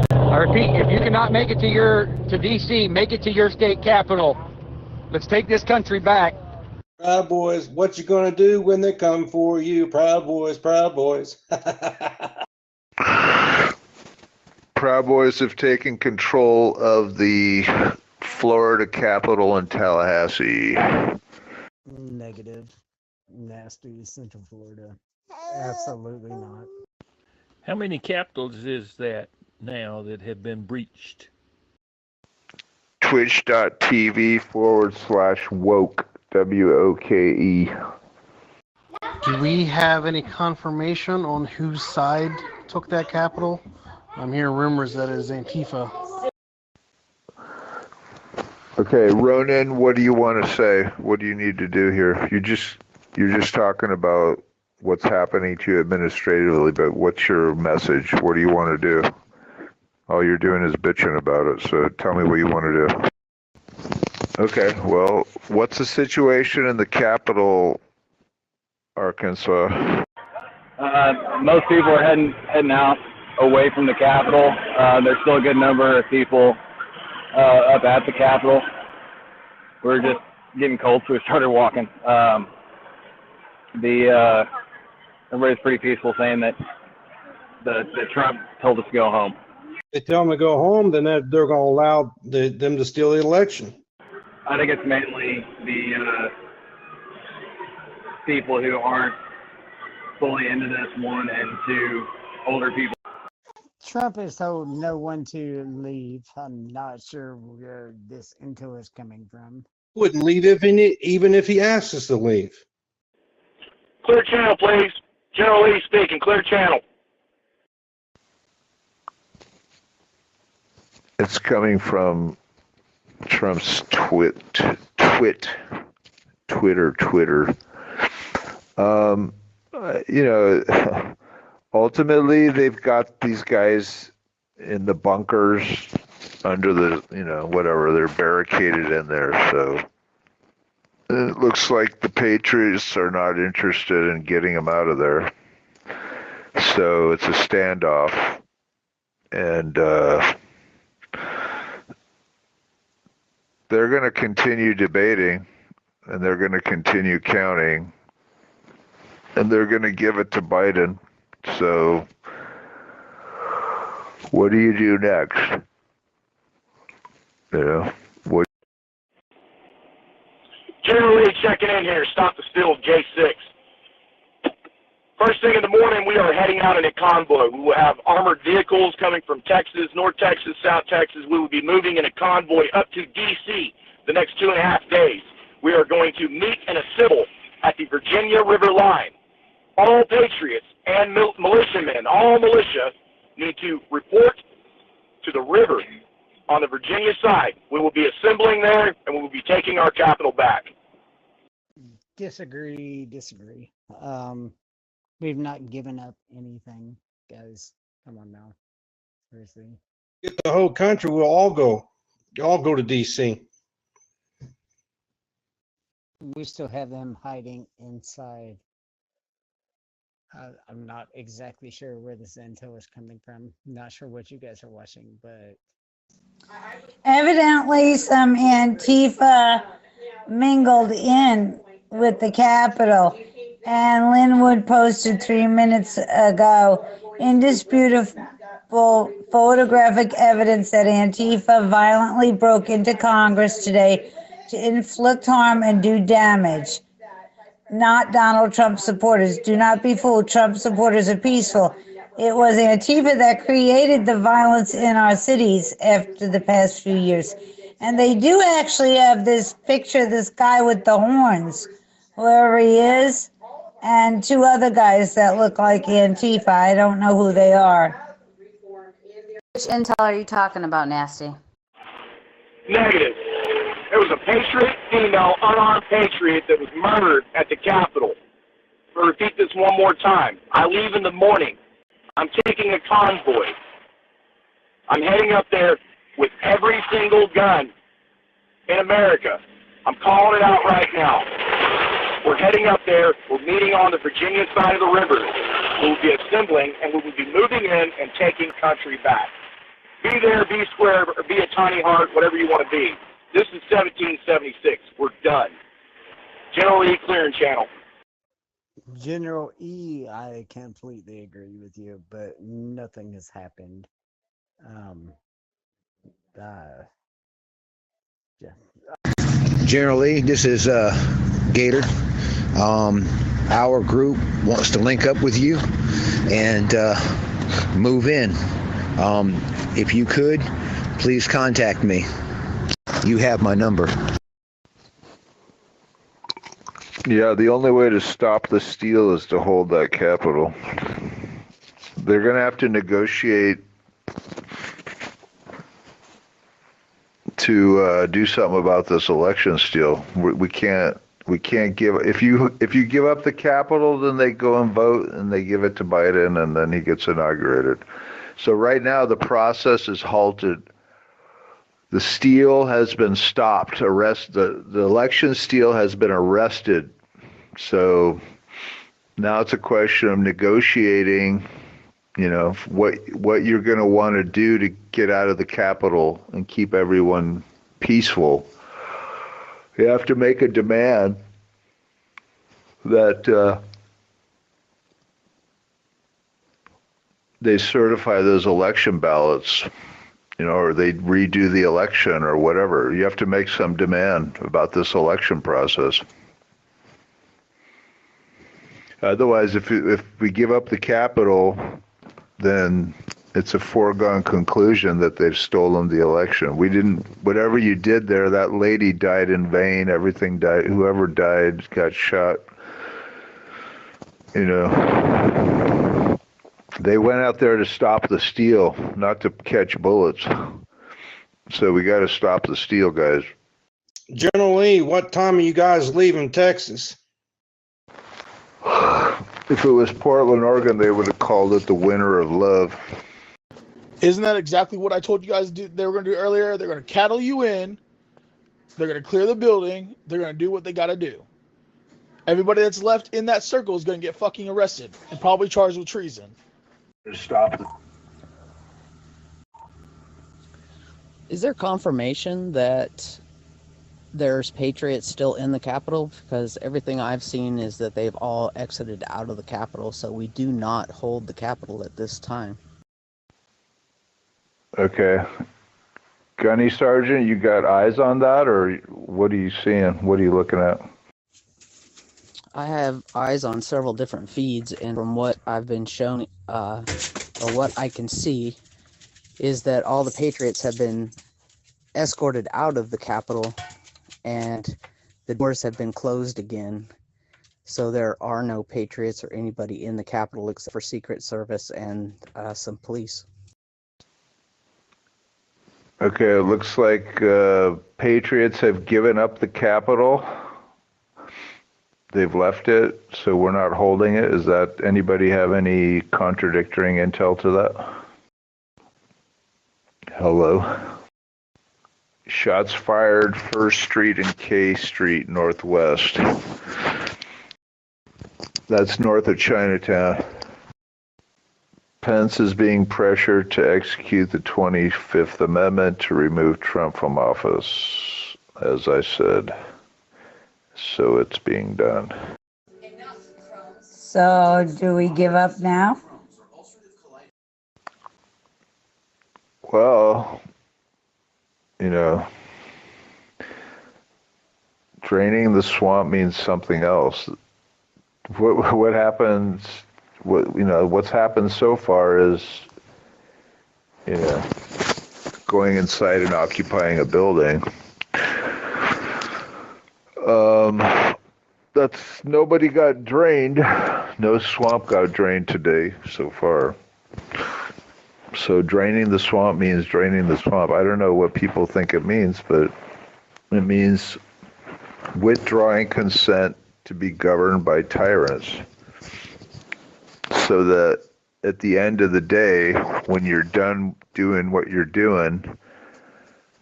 I repeat, if you cannot make it to D.C., make it to your state capital. Let's take this country back. Proud Boys, what you gonna do when they come for you? Proud Boys, Proud Boys. Proud Boys have taken control of the Florida Capitol in Tallahassee. Negative. Nasty Central Florida. Absolutely not. How many capitals is that now that have been breached? Twitch.tv/woke, WOKE. Do we have any confirmation on whose side took that capital? I'm hearing rumors that it is Antifa. Okay, Ronan, what do you want to say? What do you need to do here? You're just talking about what's happening to you administratively, but what's your message? What do you want to do? All you're doing is bitching about it, so tell me what you want to do. Okay, well, what's the situation in the capital, Arkansas? Most people are heading out away from the Capitol. There's still a good number of people up at the Capitol. We're just getting cold, so we started walking. Everybody's pretty peaceful, saying that the Trump told us to go home. They tell them to go home, then they're going to allow them to steal the election. I think it's mainly the people who aren't fully into this, one, and two, older people. Trump has told no one to leave. I'm not sure where this intel is coming from. Wouldn't leave even if he asked us to leave. Clear channel, please. General Lee speaking. Clear channel. It's coming from Trump's Twitter. Ultimately, they've got these guys in the bunkers under the, whatever, they're barricaded in there. So it looks like the Patriots are not interested in getting them out of there. So it's a standoff. And they're going to continue debating, and they're going to continue counting, and they're going to give it to Biden. So what do you do next? You know, what? Generally checking in here. Stop the steal, J6. First thing in the morning, we are heading out in a convoy. We will have armored vehicles coming from Texas, North Texas, South Texas. We will be moving in a convoy up to D.C. the next 2.5 days. We are going to meet and assemble at the Virginia River line. All patriots and militiamen, all militia, need to report to the river on the Virginia side. We will be assembling there, and we will be taking our capital back. Disagree. We've not given up anything, guys. Come on now. Seriously. If the whole country will all go to DC. We still have them hiding inside. I'm not exactly sure where this intel is coming from. Not sure what you guys are watching, but Evidently, some Antifa mingled in with the Capitol. And Linwood posted 3 minutes ago indisputable photographic evidence that Antifa violently broke into Congress today to inflict harm and do damage. Not Donald Trump supporters. Do not be fooled. Trump supporters are peaceful. It was Antifa that created the violence in our cities after the past few years. And they do actually have this picture, this guy with the horns, whoever he is, and 2 other guys that look like Antifa. I don't know who they are. Which intel are you talking about, Nasty? Negative. There was a patriot, female, unarmed patriot that was murdered at the Capitol. I'll repeat this one more time. I leave in the morning. I'm taking a convoy. I'm heading up there with every single gun in America. I'm calling it out right now. We're heading up there. We're meeting on the Virginia side of the river. We will be assembling, and we will be moving in and taking country back. Be there, be square, or be a tiny heart, whatever you want to be. This is 1776. We're done. General E. Clearing Channel. General E, I completely agree with you, but nothing has happened. Yeah. Generally, this is Gator. Our group wants to link up with you and move in. If you could, please contact me. You have my number. Yeah, the only way to stop the steal is to hold that capital. They're going to have to negotiate to do something about this election steal. We can't give, if you give up the capital, then they go and vote and they give it to Biden and then he gets inaugurated. So right now the process is halted. The steal has been stopped. The election steal has been arrested. So now it's a question of negotiating, you know, what you're going to want to do to get out of the Capitol and keep everyone peaceful. You have to make a demand that they certify those election ballots, you know, or they redo the election or whatever. You have to make some demand about this election process. Otherwise, if we give up the Capitol, then it's a foregone conclusion that they've stolen the election. We didn't, whatever you did there, that lady died in vain. Everything died. Whoever died got shot. You know, they went out there to stop the steal, not to catch bullets. So we got to stop the steal, guys. General Lee, what time are you guys leaving Texas? If it was Portland, Oregon, they would have called it the winter of love. Isn't that exactly what I told you guys they were going to do earlier? They're going to cattle you in. They're going to clear the building. They're going to do what they got to do. Everybody that's left in that circle is going to get fucking arrested and probably charged with treason. Stop it. Is there confirmation that there's patriots still in the Capitol? Because everything I've seen is that they've all exited out of the Capitol, so we do not hold the Capitol at this time. Okay. Gunny Sergeant, you got eyes on that, or what are you seeing? What are you looking at? I have eyes on several different feeds, and from what I've been shown, or what I can see, is that all the Patriots have been escorted out of the Capitol, and the doors have been closed again. So there are no Patriots or anybody in the Capitol except for Secret Service and some police. Okay, it looks like Patriots have given up the Capitol. They've left it, so we're not holding it. Is that, anybody have any contradicting intel to that? Hello? Shots fired 1st Street and K Street Northwest. That's north of Chinatown. Pence is being pressured to execute the 25th Amendment to remove Trump from office, as I said. So it's being done. So do we give up now? Well, you know, draining the swamp means something else. What happens? What's happened so far is, going inside and occupying a building. That's, nobody got drained. No swamp got drained today so far. So draining the swamp means draining the swamp. I don't know what people think it means, but it means withdrawing consent to be governed by tyrants. So that at the end of the day, when you're done doing what you're doing,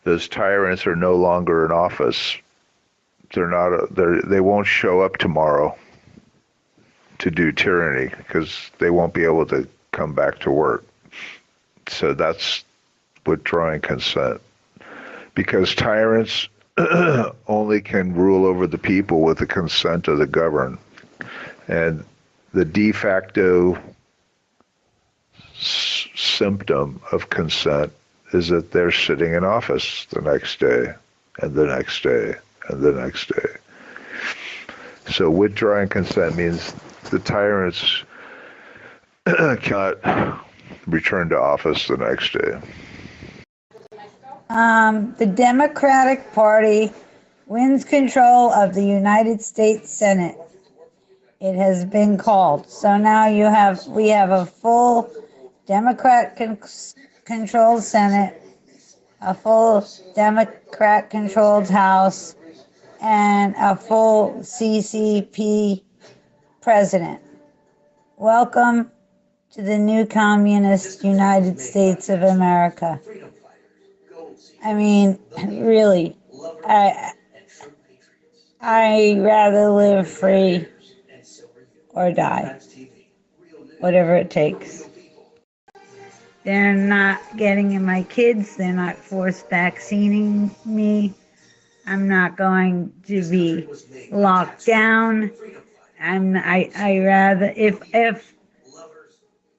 those tyrants are no longer in office. They won't show up tomorrow to do tyranny because they won't be able to come back to work. So that's withdrawing consent. Because tyrants only can rule over the people with the consent of the governed. And the de facto symptom of consent is that they're sitting in office the next day and the next day and the next day. So withdrawing consent means the tyrants cannot return to office the next day. The Democratic Party wins control of the United States Senate. It has been called. So now we have a full Democrat-controlled Senate, a full Democrat-controlled House, and a full CCP president. Welcome to the new communist United States of America. I mean, really, I rather live free or die, whatever it takes. They're not getting in my kids. They're not forced vaccinating me. I'm not going to be locked down. I rather,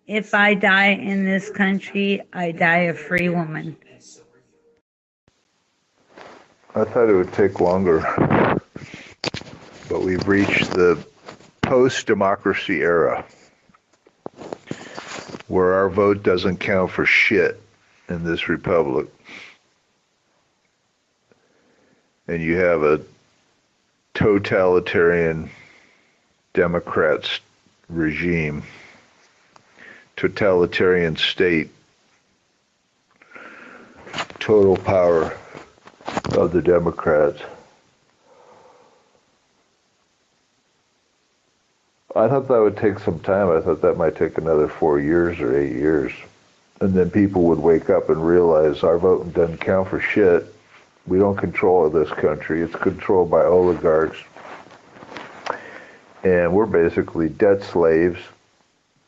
if I die in this country, I die a free woman. I thought it would take longer, but we've reached the post-democracy era where our vote doesn't count for shit in this republic. And you have a totalitarian Democrat regime, totalitarian state, total power of the Democrats. I thought that would take some time. I thought that might take another 4 years or 8 years. And then people would wake up and realize our vote doesn't count for shit. We don't control this country. It's controlled by oligarchs. And we're basically debt slaves.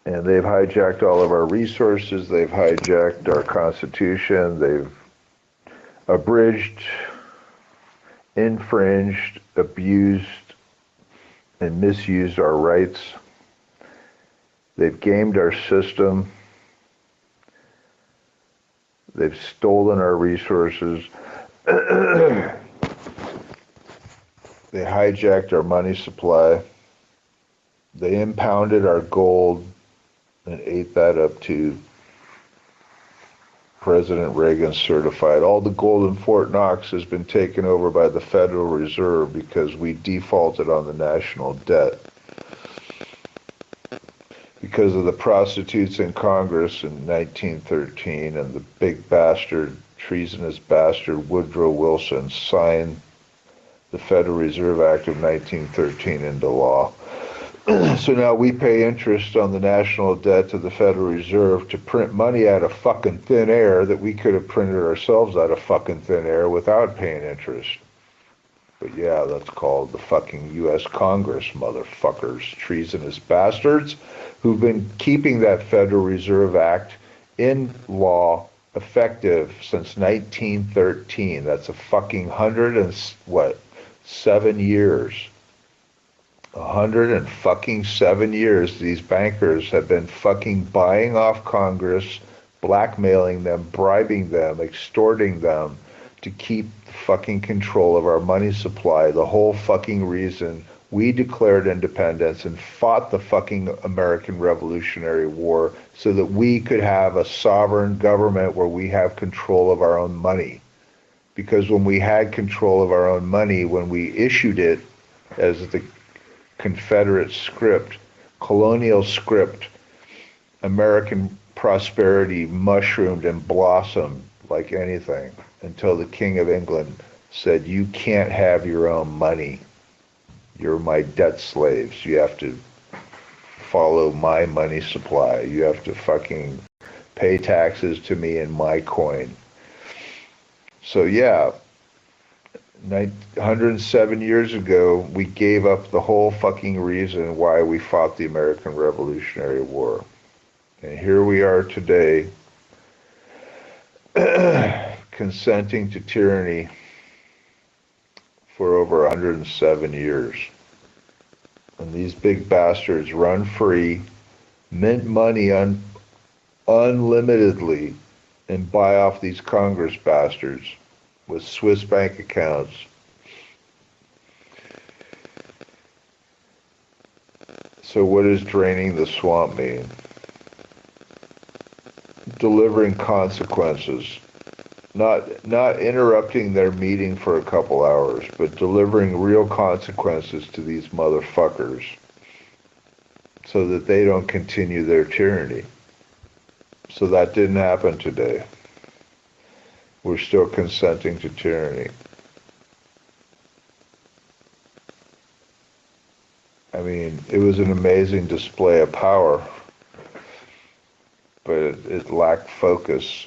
And they've hijacked all of our resources. They've hijacked our Constitution. They've abridged, infringed, abused, and misused our rights. They've gamed our system. They've stolen our resources. They hijacked our money supply. They impounded our gold and ate that up too. President Reagan certified. All the gold in Fort Knox has been taken over by the Federal Reserve because we defaulted on the national debt. Because of the prostitutes in Congress in 1913 and the big bastard, treasonous bastard Woodrow Wilson signed the Federal Reserve Act of 1913 into law. So now we pay interest on the national debt to the Federal Reserve to print money out of fucking thin air that we could have printed ourselves out of fucking thin air without paying interest. But yeah, that's called the fucking U.S. Congress, motherfuckers, treasonous bastards who've been keeping that Federal Reserve Act in law effective since 1913. That's a fucking 7 years. 107 years these bankers have been fucking buying off Congress, blackmailing them, bribing them, extorting them to keep fucking control of our money supply. The whole fucking reason we declared independence and fought the fucking American Revolutionary War so that we could have a sovereign government where we have control of our own money. Because when we had control of our own money, when we issued it as the Confederate script, colonial script, American prosperity mushroomed and blossomed like anything until the King of England said, you can't have your own money. You're my debt slaves. You have to follow my money supply. You have to fucking pay taxes to me in my coin. So yeah, 107 years ago, we gave up the whole fucking reason why we fought the American Revolutionary War. And here we are today, consenting to tyranny for over 107 years. And these big bastards run free, mint money unlimitedly, and buy off these Congress bastards with Swiss bank accounts. So what does draining the swamp mean? Delivering consequences. Not interrupting their meeting for a couple hours, but delivering real consequences to these motherfuckers so that they don't continue their tyranny. So that didn't happen today. We're still consenting to tyranny. I mean, it was an amazing display of power, but it lacked focus.